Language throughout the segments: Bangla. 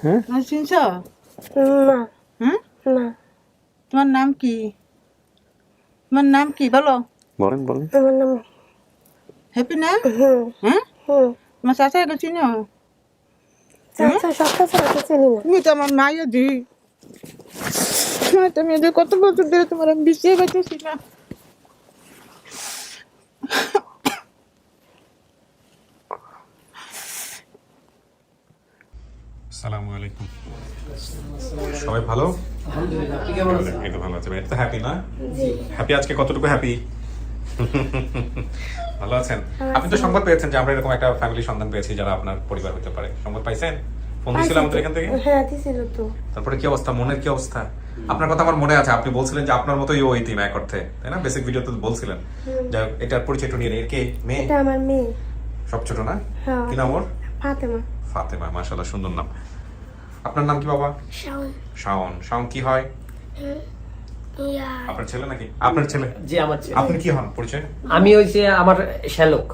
হ্যাঁ চিনছ? না হ্যাঁ, না তোমার নাম কি? তোমার নাম কি বলো? বলেন বলেন। আমার নাম হ্যাপি না? হুম হ্যাঁ, হুম তোমার চাচাকে চিনো? চাচা সবটা চাচা চিনি না। তুমি তো আমার মাইয়া দি। তুমি যে কত বছর ধরে তোমার আমি বিশ্বাস পাইতেছি না। আসসালামু আলাইকুম। সবাই ভালো? এই তো ভালো আছে। এটা তো হ্যাপি না? হ্যাপি আজকে কতটুকু হ্যাপি? ভালো আছেন? আপনি তো সংবাদ পেয়েছেন যে আমরা এরকম একটা ফ্যামিলি সন্ধান পেয়েছি যারা আপনার পরিবার হতে পারে। সংবাদ পাইছেন? ফোন দিছিল আমাদের এখান থেকে? হ্যাঁ দিছিল তো। তারপরে কি অবস্থা, মনের কি অবস্থা? আপনার কথা আমার মনে আছে, আপনি বলছিলেন যে আপনার মতোই ওই টিম এক অর্থে, তাই না? বেসিক ভিডিওতে তো বলছিলেন। যাই হোক, এটার পরিচয় একটু নিয়ে নিন। এর কে? মেয়ে? এটা আমার মেয়ে। সব ছোট না? হ্যাঁ। কি নাম ওর? ফাতেমা। ফাতেমা, মাশাআল্লাহ সুন্দর নাম। আপনার নাম কি বাবা? শাওন। শাওন। শাওন কি হয়? ইয়া আপনার ছেলে নাকি? আপনার ছেলে? জি আমার ছেলে। আপনি কি হন পরিচয়? আমি হইছে আমার শ্যালক।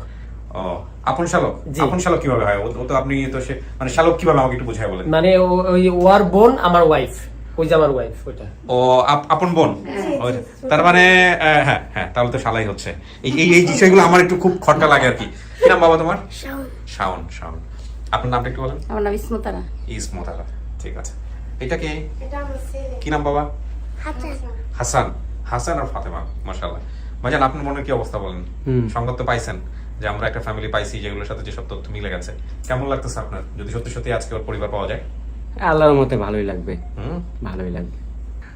ও, আপন শালক? জি। আপন শালক কিভাবে হয়? ও তো আপনি তো সে মানে শালক কিভাবে আমাকে একটু বুঝায় বলেন। মানে ওই ওয়ার বোন আমার ওয়াইফ, ওই যে আমার ওয়াইফ ওইটা। ও আপন বোন? তার মানে হ্যাঁ হ্যাঁ, তাহলে তো শালাই হচ্ছে। এই এই এই বিষয়গুলো আমার একটু খুব খটকা লাগে আর কি। কি নাম বাবা তোমার? শাওন। শাওন। শাওন। আপনার নামটা একটু বলেন। আমার নাম ইসমতারা। ইসমতারা। ঠিক আছে। এটা কে? এটা আমার ছেলে। কি নাম বাবা? হাসান। হাসান। হাসান আর ফাতেমা, মাশাআল্লাহ। ভাইজান, আপনার মনের কি অবস্থা বলেন? সংবাদ তো পাইছেন যে আমরা একটা ফ্যামিলি পাইছি যেগুলোর সাথে যেসব তথ্য মিলে গেছে। কেমন লাগতেছে আপনার, যদি সত্যি সত্যি আজকে ওর পরিবার পাওয়া যায়? আল্লাহর মতে ভালোই লাগবে, হুম। ভালোই লাগবে।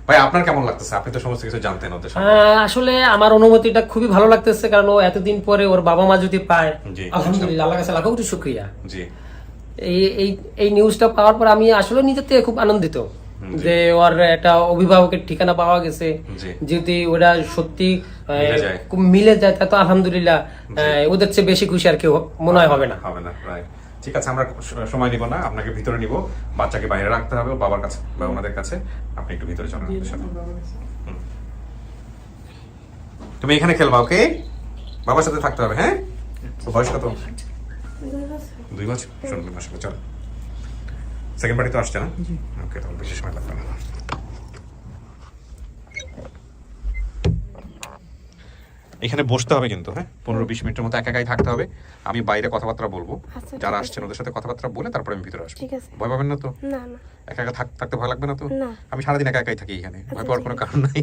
ভাই, আপনার কেমন লাগতেছে? আপনি তো সমস্ত কিছু জানতেন ওদের সম্পর্কে। আসলে আমার অনুভূতিটা খুবই ভালো লাগতেছে, কারণ ও এতদিন পরে ওর বাবা মা যদি পায়, জি। আলহামদুলিল্লাহ, আল্লাহর কাছে লাখো কোটি শুকরিয়া। জি। এই এই এই নিউজটা পাওয়ার পর আমি আসলে নিজের থেকে খুব আনন্দিত যে ওর একটা অভিভাবকের ঠিকানা পাওয়া গেছে। জি। যদি ওরা সত্যি মিলে যায়। খুব মিলে যায় তা তো আলহামদুলিল্লাহ, ওদের চেয়ে বেশি খুশি আর কেউ মনে হয় হবে না। হবে না, রাইট। ঠিক আছে, আমরা সময় নিব না, আপনাকে ভিতরে নিব। বাচ্চাকে বাইরে রাখতে হবে বাবার কাছে বা ওনাদের কাছে। আপনি একটু ভিতরে চলেন আমাদের সাথে। হুম। তুমি এখানে খেলবা, ওকে? বাবার সাথে থাকতে হবে, হ্যাঁ? বয়স কত? 2 বছর। শুনবেন আসলে, চল। সেকেন্ড পার্টি তো আসছে না? ওকে, তাহলে বেশি সময় লাগবে না। এখানে বসতে হবে কিন্তু, হ্যাঁ? 15-20 মিনিটের মতো একা একাই থাকতে হবে। আমি বাইরে কথাবার্তা বলবো, আচ্ছা, যারা ঠিক আসছেন ওদের সাথে কথাবার্তা বলে তারপরে আমি ভিতরে আসবো। ঠিক আছে। ভয় পাবেন না তো? না না একা একা থাকতে ভয় লাগবে না তো? না। আমি সারাদিন একা একাই থাকি এখানে, ভয় পাওয়ার কোনো কারণ নাই।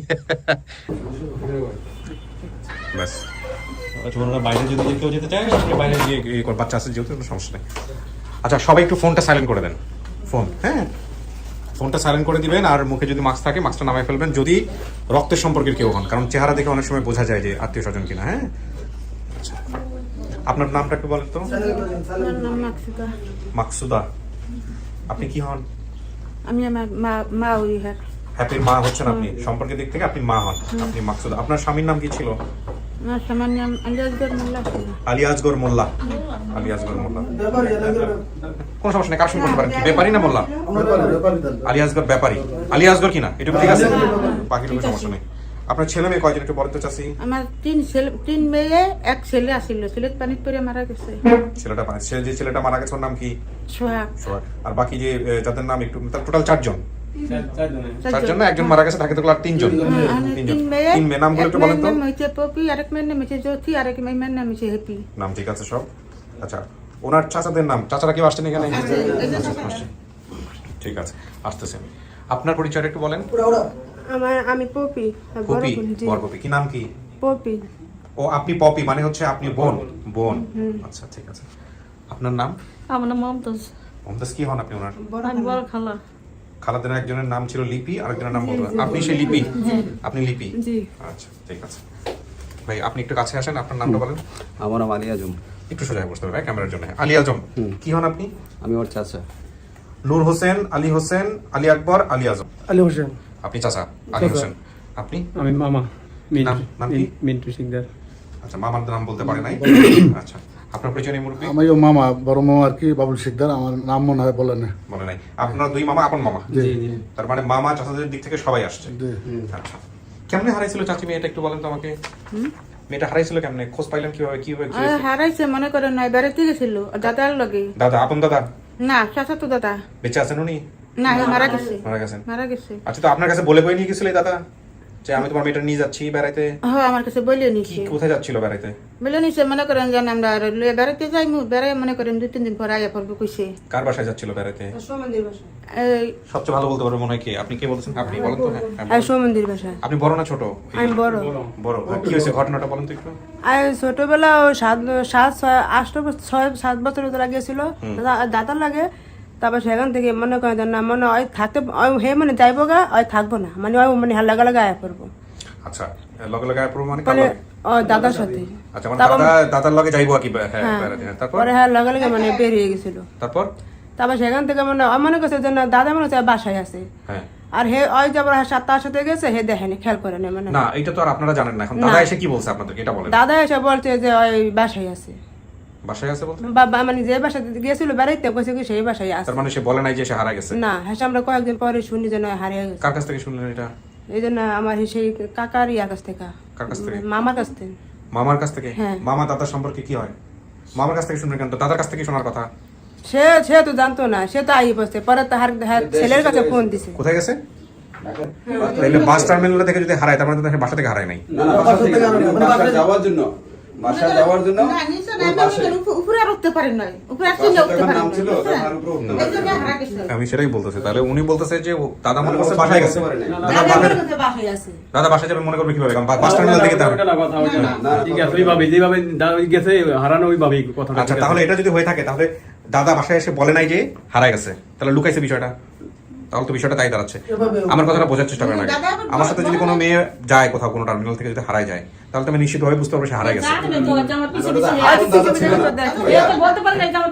ব্যাস। আচ্ছা, ওনারা বাইরে যদি কেউ যেতে চায়, আপনি বাইরে গিয়ে বাচ্চা আছে যেহেতু, কোনো সমস্যা নেই। আচ্ছা, সবাই একটু ফোনটা সাইলেন্ট করে দেন। ফোন, হ্যাঁ, ফোনটা সাইলেন্ট করে দিবেন। আর মুখে যদি মাস্ক থাকে মাস্কটা নামায় ফেলবেন, যদি রক্তের সম্পর্কের কেউ হন, কারণ চেহারা দেখে অনেক সময় বোঝা যায় যে আত্মীয় স্বজন কিনা। হ্যাঁ, আচ্ছা। আপনার নামটা একটু বলেন তো। আমার নাম মাকসুদা। মাকসুদা। আপনি কি হন? আমি আমার মা ওই হ্যাঁ। হ্যাপির মা হচ্ছেন আপনি, সম্পর্কের দিক থেকে আপনি মা হন। আপনি মাকসুদা। আপনার স্বামীর নাম কি ছিল? আমার স্বামীর নাম আলিয়াজগর মোল্লা ছিল। আলিয়াজগর মোল্লা। আলিয়াজগর মোল্লা। কোন সমস্যা নেই, কার সঙ্গে করতে পারেন। কি ব্যাপারী না মোল্লা? আলিয়াজগর ব্যাপারী। আলিয়াজগর কিনা এটুকু ঠিক আছে, বাকিটুকু সমস্যা নেই। আপনার ছেলে মেয়ে কয়জন একটু বলতে তো চাচ্ছি। আমার 3 মেয়ে, 1 ছেলে আসিল। ছেলে পানিত পড়ে মারা গেছে। ছেলেটা যে ছেলেটা মারা গেছে ওর নাম কি? সোহাগ। সোহাগ। আর বাকি যে যাদের নাম একটু, টোটাল 4 জন। 4 জন না? একজন মারা গেছে, থাকে তো 3 জন। 3 মেয়ে। নামগুলো একটু বলেন তো। নাম হচ্ছে পপি, আরেক মেয়ের নাম হচ্ছে জ্যোতি, আরেক মেয়ের নাম হচ্ছে হ্যাপি। নাম ঠিক আছে সব। আচ্ছা, ওনার চাচাদের নাম, চাচারা কি আসছেন এখানে? আসছেন। ঠিক আছে, আসতেছেন। আপনার পরিচয়টা একটু বলেন। আমি পপি। পপি, বড় পপি। কি নাম কি? পপি। ও, আপনি পপি মানে হচ্ছে আপনি বোন। বোন, আচ্ছা ঠিক আছে। আপনার নাম? আমার নাম মমতাজ। মমতাজ কি হন আপনি ওনার? আমি বড় খালা। খালাদের একজনের নাম ছিল লিপি, আরেকজনের নাম বলবেন। আপনি সেই লিপি? আপনি লিপি? জি। আচ্ছা ঠিক আছে। ভাই, আপনি একটু কাছে আসেন, আপনার নামটা বলেন। আমার নাম আলী আজম। একটু সোজা বসতে হবে ক্যামেরার জন্য। আলী আজম। কি হন আপনি? আমি ওর চাচা। নূর হোসেন, আলী হোসেন, আলী আকবর, আলী আজম। আলী হোসেন। আপনি চাচা আলী হোসেন। আপনি? আমি মামা নাম কি? মিন্টু সিকদার। আচ্ছা, মামার নাম বলতে পারে নাই। আচ্ছা, আপনার পরিচয় নেই মুরব্বী? আমি মামা, বড় মামা আর কি, বাবুল শিকদার। আমার নাম মনে হয় বলে না। বলে নাই। আপনার 2 মামা আপন মামা? তার মানে মামা চাচাদের দিক থেকে সবাই আসছে। আচ্ছা, কেমনে হারাইছিল চাচি মেয়েটা একটু বলেন তো আমাকে। মেয়েটা হারাইছিল কেমনে, খোঁজ পাইলেন কিভাবে? হারাইছে মনে করেন নাই, বেড়াতে গেছিল দাদার লগে। দাদা, আপন দাদা? না চাচা তো দাদা বেঁচে আছেন উনি? না মারা গেছে মারা গেছেন। মারা গেছে। আচ্ছা, তো আপনার কাছে বলে বই নিয়ে গেছিল এই দাদা যে আমি তোমার মেয়েটা নিয়ে যাচ্ছি বেড়াইতে? হ্যাঁ আমার কাছে বলে কি নিছে, কোথায় যাচ্ছিল বেড়াইতে? বলে নিছে মনে করেন যে আমরা আর লইয়া বেড়াইতে যাই, বেড়াই মনে করেন 2-3 দিন পর আয়া পড়বো কইছে। কার বাসায় যাচ্ছিল বেড়াইতে? এই সবচেয়ে ভালো বলতে পারবে মনে হয় কে? আপনি কে বলছেন? আপনি বলেন তো। হ্যাঁ, আর সমন্দির বাসায় আপনি বড় না ছোট? আমি বড়। বড়। কি হয়েছে ঘটনাটা বলেন তো একটু। আর ছোটবেলা ও 7 বছর ধরে গেছিল দাদার লাগে। তারপর সেখান থেকে মনে করেন যে না মানে ওই থাকতে হে মানে যাইবো গা ওই থাকবো না, মানে ওই মানে হাল্লা গালা আয়া পড়বো আচ্ছা, লগে লগে আইপুর মানে কার মানে লগে? ওই দাদার সাথে। আচ্ছা, মানে তারপর- দাদার লগে যাইবো কি? হ্যাঁ, বেড়াতে। হ্যাঁ, তারপর? পরে হ্যাঁ লাগা লাগে মানে বেরিয়ে গেছিল। তারপর? তারপর সেখান থেকে মানে ও মনে করছে যে না দাদা মনে হচ্ছে বাসায় আছে। হ্যাঁ। আর হে ওই যাবার তার সাথে গেছে, হে দেখেনি, খেয়াল করে না মানে না, এটা তো আর আপনারা জানেন না। এখন দাদা এসে কি বলছে আপনাদেরকে এটা বলেন। দাদা এসে বলছে যে ওই বাসায় আছে। বাসায় আছে বলতে? বাবা মানে যে বাসায় গেছিল বেড়াইতে কইছে কি সেই বাসায় আছে। তার মানে সে বলে নাই যে সে হারা গেছে? না হ্যাঁ আমরা কয়েকদিন পরে শুনি যে নয় হারিয়ে গেছে। কার কাছ থেকে শুনলেন এটা? এই জন্য আমার সেই কাকার ইয়া কাছ থেকে, কার কাছ থেকে? মামার কাছ থেকে। মামার কাছ থেকে? হ্যাঁ। মামা দাদার সম্পর্কে কি হয়? মামার কাছ থেকে শুনবেন কেন? তো দাদার কাছ থেকে শোনার কথা। সে তো জানতো না, সে তো আই বসছে পরে তাহার ছেলের কাছে ফোন দিছে। কোথায় গেছে? তাহলে বাস টার্মিনাল থেকে যদি হারায় তার মানে তো সে বাসা থেকে হারায় নাই। না না, বাসায় যাওয়ার জন্য না নিছে না, আমি উপরে আর উঠতে পারেন নাই, উপরে আর চিন্তা উঠতে পারেন না, এই জন্য হারা গেছে। আমি সেটাই বলতেছি। তাহলে উনি বলতেছে যে দাদা মনে করছে বাসায় গেছে। দাদা মনে করছে বাসায় আছে। দাদা বাসায় যাবে মনে করবে কিভাবে? কারণ বাস টার্মিনাল থেকে তার। আচ্ছা, তাহলে এটা যদি হয়ে থাকে তাহলে দাদা বাসায় এসে বলে নাই যে হারায় গেছে, তাহলে লুকাইছে বিষয়টা। তাহলে তো বিষয়টা তাই দাঁড়াচ্ছে। আমার কথাটা বোঝার চেষ্টা করেন আগে। আমার সাথে যদি কোনো মেয়ে যায় কোথাও কোনো টার্মিনাল থেকে যদি হারায় যায় তাহলে তো আমি নিশ্চিতভাবে বুঝতে পারবো সে হারায় গেছে।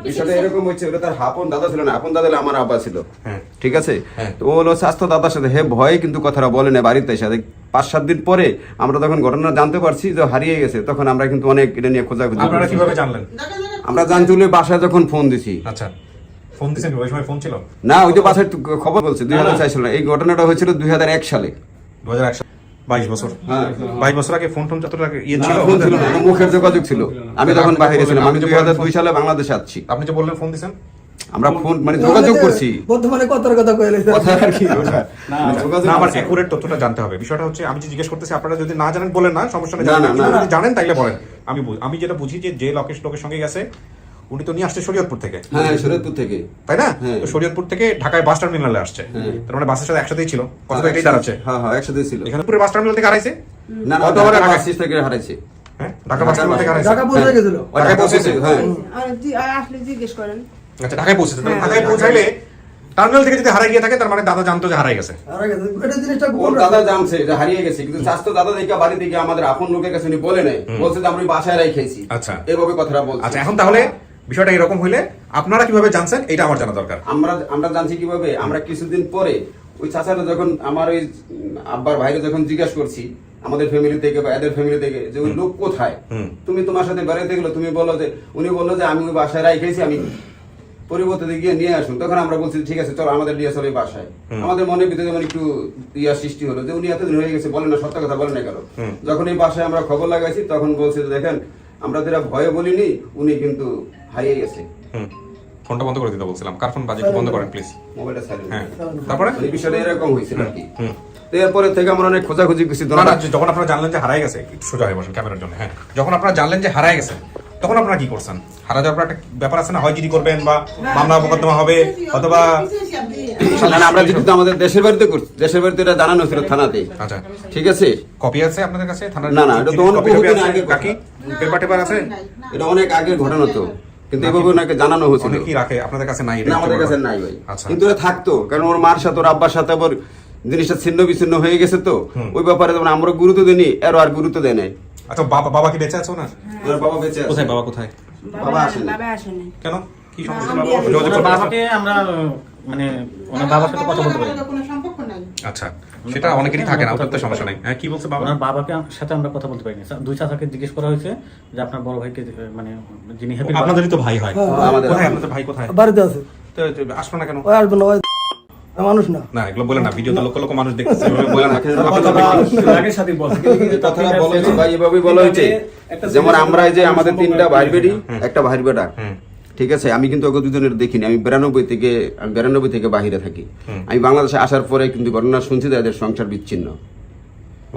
বিষয়টা এরকম হচ্ছে, ওটা তার আপন দাদা ছিল না, আপন দাদা হলো আমার আব্বা ছিল। হ্যাঁ। ঠিক আছে, হ্যাঁ। তো ও হলো স্বাস্থ্য দাদার সাথে হে ভয়ে কিন্তু কথাটা বলে না বাড়িতে এসে। 5-7 দিন পরে আমরা তখন ঘটনা জানতে পারছি যে হারিয়ে গেছে, তখন আমরা কিন্তু অনেক এটা নিয়ে খোঁজাখুঁজি আপনারা করেছি। কিভাবে জানলেন? আমরা জানছি হলো বাসায় যখন ফোন দিছি। আচ্ছা, ফোন দিয়েছেন? ওই সময় ফোন ছিল না, ওই যে বাসায় খবর বলছে 2004 সালে। এই ঘটনাটা হয়েছিল 2001 সালে। 2001 সালে, 22 বছর। হ্যাঁ। 22 বছর আগে ফোন টোন যতটা ইয়ে ছিল। ফোন ছিল না, মুখের যোগাযোগ ছিল। আমি তখন বাইরে ছিলাম, আমি 2002 সালে বাংলাদেশে আসছি। আপনি যে বললেন ফোন দিয়েছেন, আমরা ফোন মানে যোগাযোগ করছি, বর্তমানে কথার কথা কইলে কথা আর কি ওটা। মানে যোগাযোগ না আমার করছি। অ্যাকুরেট তথ্যটা জানতে হবে। বিষয়টা হচ্ছে আমি যে জিজ্ঞেস করতেছি, আপনারা যদি না জানেন বলেন না, সমস্যা নেই। না, না, কিন্তু না। যদি জানেন তাইলে বলেন। আমি যেটা বুঝি যে লোকের সঙ্গে গেছে উনি তো নিয়ে আসছে শরীয়তপুর থেকে, হ্যাঁ শরীয়তপুর থেকে। তাই না? হ্যাঁ। তো শরীয়তপুর থেকে ঢাকায় বাস টার্মিনালে আসছে, তার মানে বাসের সাথে একসাথেই ছিল। কথা এটাই দাঁড়াচ্ছে। হ্যাঁ হ্যাঁ একসাথে ছিল। এখানে পুরো বাস টার্মিনাল থেকে হারাইছে। না না, কত আবার ঢাকা ঢাকা? বাস থেকে হারাইছে। হ্যাঁ, ঢাকা বাস টার্মিনাল থেকে হারাইছে। ঢাকা পৌঁছে গেছিল। ঢাকায় পৌঁছেছে? হ্যাঁ। আর আসলে জিজ্ঞেস করেন। আচ্ছা, ঢাকায় পৌঁছেছে। তাহলে ঢাকায় পৌঁছাইলে টার্মিনাল থেকে যদি হারাই গিয়ে থাকে তার মানে দাদা জানতো যে হারাই গেছে। আর আগে এটা জিনিসটা ওর দাদা জানছে যে হারিয়ে গেছে, কিন্তু স্বাস্থ্য দাদা দেখে বাড়ি থেকে আমাদের আপন লোকের কাছে উনি বলে নাই, বলছে যে আমরা বাসায় রেখেছি। আচ্ছা। এইভাবে কথাটা বলছে। আচ্ছা, এখন তাহলে বিষয়টা এরকম হইলে আপনারা কিভাবে জানছেন এটা আমার জানা দরকার। আমরা জানছি কিভাবে, আমরা কিছুদিন পরে ওই চাচাটা যখন আমার ওই আব্বার ভাইরে যখন জিজ্ঞাসা করছি আমাদের ফ্যামিলি থেকে বা এদের ফ্যামিলি থেকে যে ওই লোক কোথায়, তুমি তোমার সাথে বেড়াইতে গেলো, তুমি বলো যে উনি বললো যে আমি ওই বাসায় রেখেছি, আমি পরিবর্তে গিয়ে নিয়ে আসুন। তখন আমরা বলছি ঠিক আছে চলো আমাদের নিয়ে চলো এই বাসায়। আমাদের মনের ভিতরে যেমন একটু ইয়া সৃষ্টি হলো যে উনি এতদিন হয়ে গেছে, বলেন না, সত্য কথা বলেন না কেন। যখন এই বাসায় আমরা খবর লাগাইছি তখন বলছে যে দেখেন আমরা যেটা ভয়ে বলিনি, উনি কিন্তু হারিয়ে গেছে। ফোনটা বন্ধ করে দিতে বলছিলাম। কার ফোন বাজে একটু বন্ধ করেন প্লিজ। মোবাইলটা সাইলেন্ট। হ্যাঁ, তারপরে এই বিষয়টা এরকম হয়েছিল আর কি। তো এরপরে থেকে আমরা অনেক খোঁজাখুঁজি করছি। না, না, যখন আপনারা জানলেন যে হারাই গেছে, একটু সোজা হয়ে বসেন ক্যামেরার জন্য। হ্যাঁ, যখন আপনারা জানলেন যে হারাই গেছে তখন আপনারা কি করছেন? হারা যাওয়ার পর একটা ব্যাপার আছে না, হয় জিডি করবেন বা মামলা মোকদ্দমা হবে অথবা। না না, আমরা যেহেতু আমাদের দেশের বাড়িতে করছি, দেশের বাড়িতে এটা জানানো ছিল থানাতে। আচ্ছা, ঠিক আছে। কপি আছে আপনাদের কাছে থানার? না, না, এটা তো অনেক বহুদিন আগে কথা। কাকি পেপার টেপার আছে? এটা অনেক আগের ঘটনা তো, কিন্তু এভাবে ওনাকে জানানো হয়েছিল। অনেকেই রাখে, আপনাদের কাছে নাই? না, আমাদের কাছে নাই ভাই। আচ্ছা। কিন্তু এটা থাকতো, কারণ ওর মার সাথে ওর আব্বার সাথে আবার জিনিসটা ছিন্ন বিচ্ছিন্ন হয়ে গেছে তো ওই ব্যাপারে যেমন আমরা গুরুত্ব দিইনি, এর আর গুরুত্ব দেয় নাই। আচ্ছা, বাবা কি বেঁচে আছে ওনার? ওর বাবা বেঁচে আছে। কোথায় বাবা? কোথায়? বাবা আসেনি। বাবা আসেনি। কেন, কি সমস্যা? ওনার বাবাকে আমরা মানে ওনার বাবার সাথে কথা বলতে পারি। কোনো সম্পর্ক নাই। আচ্ছা, সেটা অনেকেরই থাকে না, ওটার তো সমস্যা নাই। হ্যাঁ, কি বলছে বাবা? ওনার বাবাকে সাথে আমরা কথা বলতে পারিনি। দুই চাচাকে জিজ্ঞেস করা হয়েছে যে আপনার বড় ভাইকে মানে যিনি হ্যাপি। আপনাদেরই তো ভাই হয়। আমাদের কোথায় আপনাদের ভাই? কোথায়? বাড়িতে আছে। তো আসলো না কেন? ওই আসবে না, ওই মানুষ না। না, এগুলো বলে না, ভিডিওতে লক্ষ লক্ষ মানুষ দেখতেছে, এভাবে বলে না। আগের সাথে বলছে কথাটা বলা হয়েছে ভাই, এভাবেই বলা হয়েছে। যেমন আমরা এই যে আমাদের 3টা ভাই বেটি, একটা ভাই বেটা, ঠিক আছে, আমি কিন্তু ওকে দুজনের দেখিনি। আমি 92 থেকে বাহিরে থাকি। আমি বাংলাদেশে আসার পরে কিন্তু ঘটনা শুনছি যে এদের সংসার বিচ্ছিন্ন।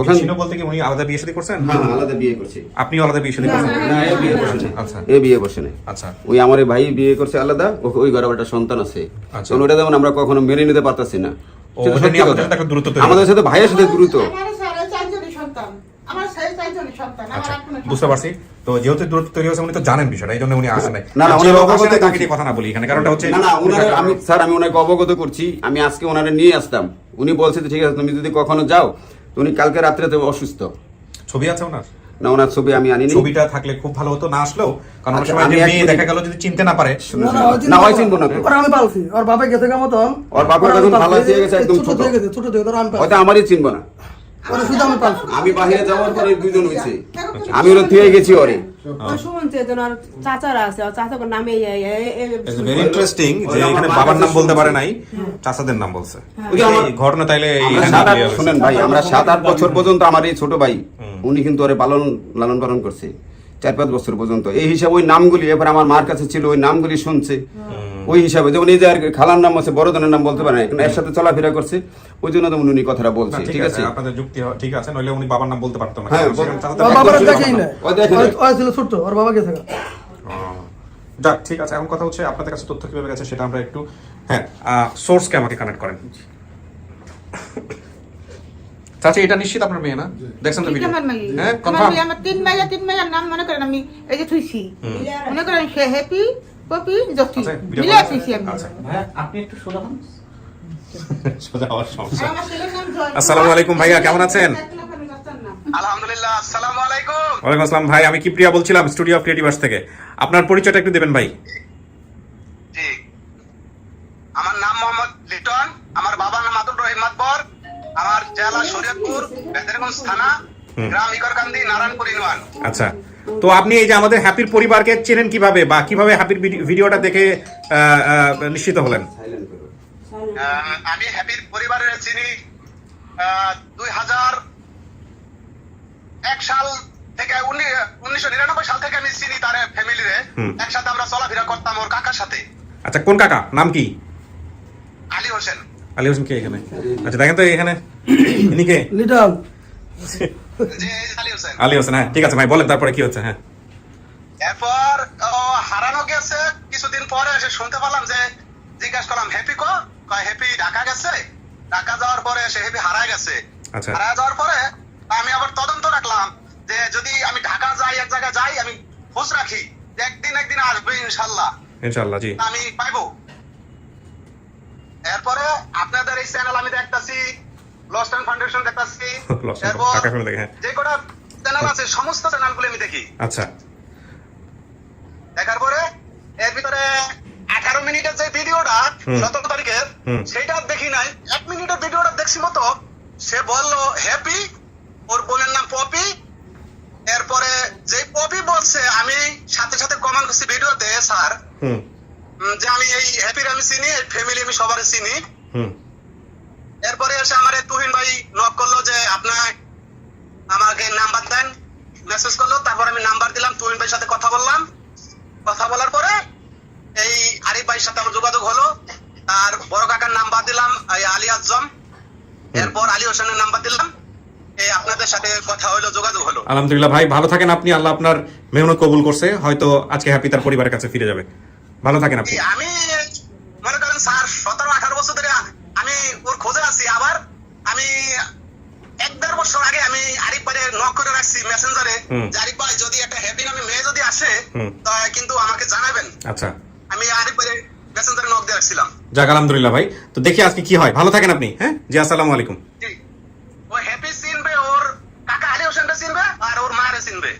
ওখানে ছিল বলতে কি উনি আলাদা বিয়ে শাদী করছেন? হ্যাঁ, আলাদা বিয়ে করছে। আপনিও আলাদা বিয়ে শাদী করছেন? না, এ বিয়ে করছে না। আচ্ছা। এ বিয়ে করছে না। আচ্ছা। ওই আমার এই ভাই বিয়ে করছে আলাদা, ওই ঘরে একটা সন্তান আছে। আচ্ছা। তো ওটা যেমন আমরা কখনো মেনে নিতে পারতাছি না। ও, সেটা ওটা সত্যি নিয়ে কথা। আপনাদের সাথে একটা দূরত্ব তৈরি আমাদের সাথে ভাইয়ের সাথে দূরত্ব। আমার স্যার 4 জনের সন্তান, আমার স্যার 4 জনের সন্তান, আমার আচ্ছা, আর কোনো বুঝতে পারছি। তো যেহেতু দূরত্ব তৈরি হয়েছে উনি তো জানেন বিষয়টা, এই জন্য উনি আসেন নাই। না, না, আর যে ওনারা লোক আসে অবগত নাই তাকে করছি। নিয়ে কথা না বলি এখানে, কারণটা হচ্ছে না, আমি ওনাকে অবগত করছি। আমি আজকে ওনারে নিয়ে আসতাম, উনি বলছে যে ঠিক আছে তুমি যদি কখনো যাও। তো উনি কালকে রাত্রে তো অসুস্থ। ছবি আছে ওনার? না, ওনার ছবি আমি আনিনি। ছবিটা থাকলে খুব ভালো হতো, না আসলেও কারণ অনেক আচ্ছা, সময় যে আমি এক মেয়ে মিনিট- দেখা গেল যদি চিনতে না পারে। না, হয় চিনবো না তো। ওরা আমি পালছি, ওর বাবা গেছে গা মতন, ওর বাবার ওরা আমি তখন পালছি। ফালাস দিয়ে গেছে, একদম ছোট ছোট। হয়ে গেছে, ছোট থেকে ধরো আমি পালছি। হয়তো আমারই চিনবো না। ওরা শুধু আমি পালছি। আমি বাহিরে যাওয়ার পরে দুজন হয়েছে, আমি ওরা থুয়ে গেছি ওরে। ওই শুনছে যে ওর চাচারা আছে, ওর চাচার নামে ভেরি ইন্টারেস্টিং যে এখানে বাবার নাম বলতে পারে নাই, চাচাদের নাম বলছে। ওই যে আমার- এই ঘটনা তাইলে এই আমরা এখানে clear হয়েছে। শুনেন ভাই, আমরা 7-8 বছর পর্যন্ত আমার এই ছোট ভাই উনি কিন্তু ওরে লালন পালন করছে 4-5 বছর পর্যন্ত। এই হিসাবে ওই নামগুলি এবার আমার মার কাছে ছিল, ওই নামগুলি শুনছে। ওই হিসাবে যেমন এই যে আর খালার নাম আছে, বড়জনের নাম বলতে পারে না, কিন্তু এর সাথে চলাফেরা করছে, ওই জন্য তো উনি কথাটা না, বলছে। ঠিক আছে, আপনাদের যুক্তি ঠিক আছে, নইলে উনি বাবার নাম বলতে পারতো না। হ্যাঁ, কারণ সেখানে চাচাদের ওর নাম বাবার ছিল দেখেই বাবার না, নাম। ও দেখে নাই। ও ছিল ছোট, ওর বাবা গেছে গা। যাক, ঠিক আছে। এখন কথা হচ্ছে আপনাদের কাছে তথ্য কিভাবে গেছে সেটা আমরা একটু, হ্যাঁ, সোর্সকে আমাকে কানেক্ট করেন। চাচা, এটা নিশ্চিত আপনার মেয়ে না? দেখছেন তো ভিডিও? আমার মেয়ে। হ্যাঁ, আমার কনফার্ম? মেয়ে, আমার 3 মাইয়ার নাম মনে করেন আমি এই যে থুইছি। মনে করেন সে হ্যাপি, পপি, জ্যোতি। আচ্ছা, ভিডিও মিলে করেছে? থুইছি আমি। আচ্ছা। ভাইয়া আপনি একটু সোজা হন। সোজা হওয়ার সমস্যা। আর আমার ছেলের নাম জয়। আসসালামু আলাইকুম ভাইয়া, কেমন আছেন? আলহামদুলিল্লাহ, আসসালামু আলাইকুম। ওয়ালাইকুম আসসালাম ভাই, আমি কিপ্রিয়া বলছিলাম স্টুডিও অফ ক্রিয়েটিভার্স থেকে। আপনার পরিচয়টা একটু দেবেন ভাই। জি, আমার নাম মোহাম্মদ লিটন, আমার বাবার নাম আব্দুর রহিম মাতবর, আমার জেলা শরীয়তপুর, বেদেরগঞ্জ থানা, গ্রাম ইকরকান্দি, নারায়ণপুর ইউনিয়ন। আচ্ছা, তো আপনি এই যে আমাদের হ্যাপির পরিবারকে চেনেন কিভাবে, বা কিভাবে হ্যাপির ভিডিওটা দেখে নিশ্চিত হলেন? আমি হ্যাপির পরিবারের চিনি 2001 সাল থেকে 1999 সাল থেকে আমি চিনি তার ফ্যামিলিরে। একসাথে আমরা চলাফেরা করতাম ওর কাকার সাথে। আচ্ছা, কোন কাকা, নাম কি? আলী হোসেন। আলী হোসেন কে এখানে? আচ্ছা, দেখেন তো এখানে ইনি কে? লিটন, জি, আলী হোসেন। আলী হোসেন, হ্যাঁ, ঠিক আছে ভাই, বলেন তারপরে কি হচ্ছে। হ্যাঁ, এরপর ও হারানো গেছে, কিছুদিন পরে এসে শুনতে পেলাম যে, জিজ্ঞাসা করলাম হ্যাপি কয় হ্যাপি ঢাকা গেছে। ঢাকা যাওয়ার পরে সে হ্যাপি হারায় গেছে। আচ্ছা। হারায় যাওয়ার পরে আমি আবার তদন্ত রাখলাম যে যদি আমি ঢাকা যাই, এক জায়গায় যাই, আমি খোঁজ রাখি যে একদিন আসবে ইনশাল্লাহ, ইনশাআল্লাহ। জি, আমি পাইবো। এরপরে আপনাদের এই চ্যানেল আমি দেখতাছি, লস্ট এন্ড ফাউন্ডেশন দেখতাছি, Lost and এরপর টাকা ফেলে দেখে, হ্যাঁ। যে কটা চ্যানেল আছে সমস্ত চ্যানেলগুলো আমি দেখি। আচ্ছা, দেখার পরে এর ভিতরে 18 মিনিটের যে ভিডিওটা 17 তারিখের, সেটা দেখি নাই। 1 মিনিটের ভিডিওটা দেখছি মতো। সে বললো হ্যাপি, ওর বোনের নাম পপি। এরপরে যে পপি বলছে, আমি সাথে সাথে কমেন্ট করছি ভিডিওতে, স্যার যে আমি এই হ্যাপির আমি চিনি, এই ফ্যামিলি আমি সবার চিনি। এরপরে এসে আমার তুহিন ভাই নক করলো যে আপনার আমাকে নাম্বার দেন, মেসেজ করলো। তারপর আমি নাম্বার দিলাম, তুহিন ভাইয়ের সাথে কথা বললাম। কথা বলার পরে এই আরিফ ভাইয়ের সাথে আমার যোগাযোগ হলো। আর বড় কাকার নাম্বার দিলাম, আলী আজম। এরপর আলী হোসেনের নাম্বার দিলাম, এই আপনাদের সাথে কথা হলো, যোগাযোগ হলো। আলহামদুলিল্লাহ ভাই, ভালো থাকেন আপনি। আল্লাহ আপনার মেহনত কবুল করছে, হয়তো আজকে হ্যাপি তার পরিবারের কাছে ফিরে যাবে। ভালো থাকেন আপনি। আমি মনে করেন স্যার 17-18 বছর ধরে আমি ওর খোঁজে আছি। আবার আমি 1-1.5 বছর আগে আমি আরিফ ভাইয়ের নক করে রাখছি মেসেঞ্জারে যে আরিফ ভাই যদি একটা হ্যাপি নামে মেয়ে যদি আসে তাহলে কিন্তু আমাকে জানাবেন। আচ্ছা, আমি আরিফ ভাইয়ের মেসেঞ্জারে নক দিয়ে রাখছিলাম। যাক, আলহামদুলিল্লাহ ভাই। তো দেখি আজকে কি হয়। ভালো থাকেন আপনি। হ্যাঁ জি, আসসালামু আলাইকুম। জি, ও হ্যাপি চিনবে, ওর কাকা আলী হোসেনটা চিনবে, আর ওর মায়ের চিনবে।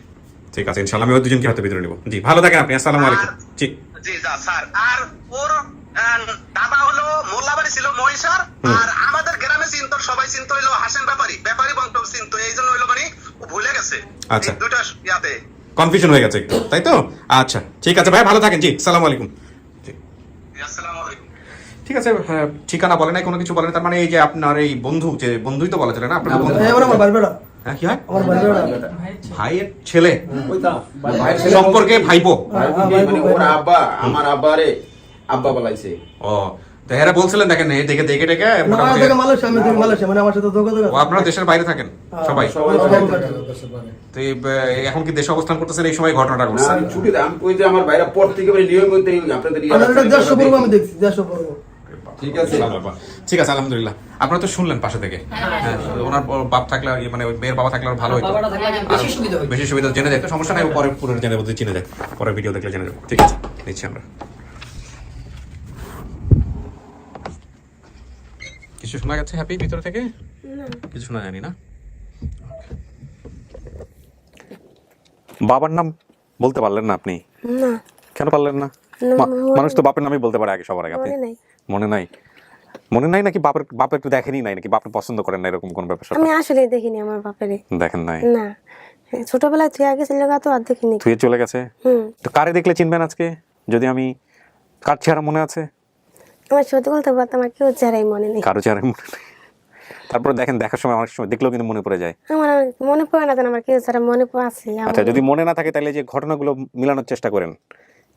ঠিক আছে, ইনশাআল্লাহ আমি ওই দুজনকে হয়তো ভিতরে নিব। জি, ভালো থাকেন আপনি। আসসালামু আলাইকুম। জি জি, যা স্যার। আর ওর দাদা হলো মোল্লাবাড়ি ছিল, মহিষার। আর আমাদের গ্রামে চিন্ত, সবাই চিন্ত হইলো হাসেন ব্যাপারী বংশ চিন্ত। এই জন্য হইলো মানে ও ভুলে গেছে। আচ্ছা, এই দুটো ইয়াতে কনফিউশন হয়ে গেছে একটু, তাই তো? আচ্ছা, ঠিক আছে ভাই, ভালো থাকেন। জি, আসসালামু আলাইকুম। জি, আসসালামু আলাইকুম। ঠিক আছে। ঠিকানা বলে নাই, কোনো কিছু বলে নাই, তার মানে এই যে আপনার এই বন্ধু, যে বন্ধুই তো বলা চলে না, আপনার বন্ধু। এই ওরা আমার বাড়ি বেড়া। হ্যাঁ কি হয় আমার ভাইরা ভাইয়ের ছেলে ভাইয়ের ছেলে সম্পর্কে ভাইপো মানে ওর আব্বা আমার আব্বারে আব্বা বলাইছে। ও তো এরা বলছিলেন দেখেন এই দেখে দেখে দেখে না মোটামুটি থেকে মালয়েশিয়া আমি থেকে মালয়েশিয়া মানে আমার সাথে যোগাযোগ ও আপনারা দেশের বাইরে থাকেন সবাই সবাই দেশের বাইরে। তো এখন কি দেশে অবস্থান করতেছেন এই সময় ঘটনাটা ঘটছে আমি ছুটিতে আমি কই যে আমার ভাইরা পর থেকে নিয়মিত আপনাদের আমার এটা 150 পর্ব আমি দেখছি 150 পর্ব। ঠিক আছে ঠিক আছে আলহামদুলিল্লাহ আপনারা তো শুনলেন পাশে থেকে হ্যাঁ ওনার বাপ থাকলে মানে ওই মেয়ের বাবা থাকলে আরো ভালো হতো বাবাটা থাকলে বেশি সুবিধা হতো। বেশি সুবিধা জেনে যায় তো সমস্যা নাই পরে পুরো জেনে বলতে চিনে যায় পরে ভিডিও দেখলে জেনে যাবো ঠিক আছে নিচ্ছি আমরা কিছু শোনা গেছে হ্যাপি ভিতর থেকে কিছু শোনা জানি না বাবার নাম বলতে পারলেন না আপনি না কেন পারলেন না মানুষ তো বাপের নামই বলতে পারে আগে সবার আগে আপনি মনে নাই মনে নাই নাকি বাপের একটু দেখেনি নাই নাকি বাপকে পছন্দ করেন না এরকম কোন ব্যাপার আমি আসলে দেখিনি আমার বাপেরে দেখেন নাই না ছোটবেলায় তুই আগে ছিল তো আর দেখিনি ধুয়ে চলে গেছে হুম তো কারে দেখলে চিনবেন আজকে যদি আমি কার চেহারা মনে আছে আমার সত্যি বলতে পারতাম আমার কেউ চেহারাই মনে নেই কারো চেহারা মনে নেই তারপর দেখেন দেখার সময় অনেক সময় দেখলেও কিন্তু মনে পড়ে যায় আমার মনে পড়ে না যেন আমার কেউ চেহারা মনে আছে আচ্ছা যদি মনে না থাকে তাহলে যে ঘটনাগুলো মিলানোর চেষ্টা করেন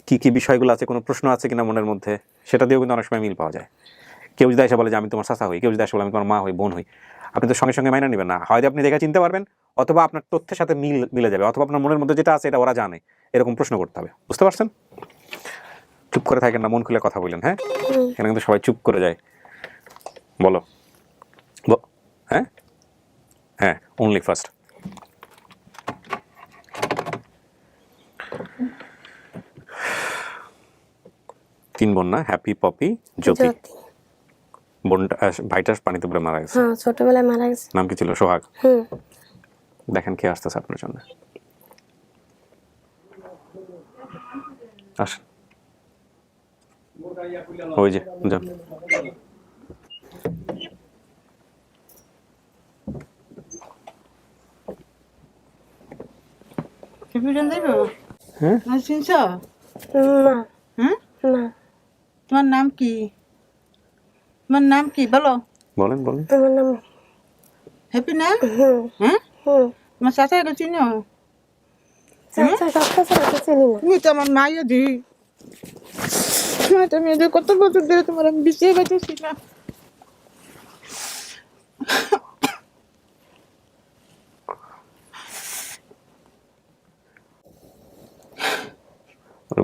কি কি বিষয়গুলো আছে কোনো প্রশ্ন আছে কিনা মনের মধ্যে সেটা দিয়েও কিন্তু অনেক সময় মিল পাওয়া যায় কেউ যদি এসে বলে যে আমি তোমার চাচা হই কেউ যদি এসে বলে আমি তোমার মা হই বোন হই আপনি তো সঙ্গে সঙ্গে মাইনা নেবেন না হয়তো আপনি দেখে চিনতে পারবেন অথবা আপনার তথ্যের সাথে মিলে যাবে অথবা আপনার মনের মধ্যে যেটা আছে এটা ওরা জানে এরকম প্রশ্ন করতে হবে বুঝতে পারছেন চুপ করে থাকেন না মন খুলে কথা বললেন হ্যাঁ এখানে কিন্তু সবাই চুপ করে যায় বলো হ্যাঁ হ্যাঁ অনলি ফার্স্ট তিন বোন না হ্যাপি পপি জ্যোতি বোনটা ভাইটার পানিতে পড়ে মারা গেছে হ্যাঁ ছোটবেলায় মারা গেছে নাম কি ছিল সোহাগ হুম দেখেন কে আসতেছে আপনার জন্য আসেন ওই যে যান হ্যাঁ চিনছ না হ্যাঁ না তোমার নাম কি তোমার নাম কি বলো বলেন বলেন আমার নাম হ্যাপি না হুম হ্যাঁ হুম তোমার চাচাকে চিনো চাচা সবটা ছাড়া চিনি না তুমি তো আমার মাইয়া দি তুমি এদের কত বছর ধরে তোমার আমি বিছিয়ে বেঁচেছি না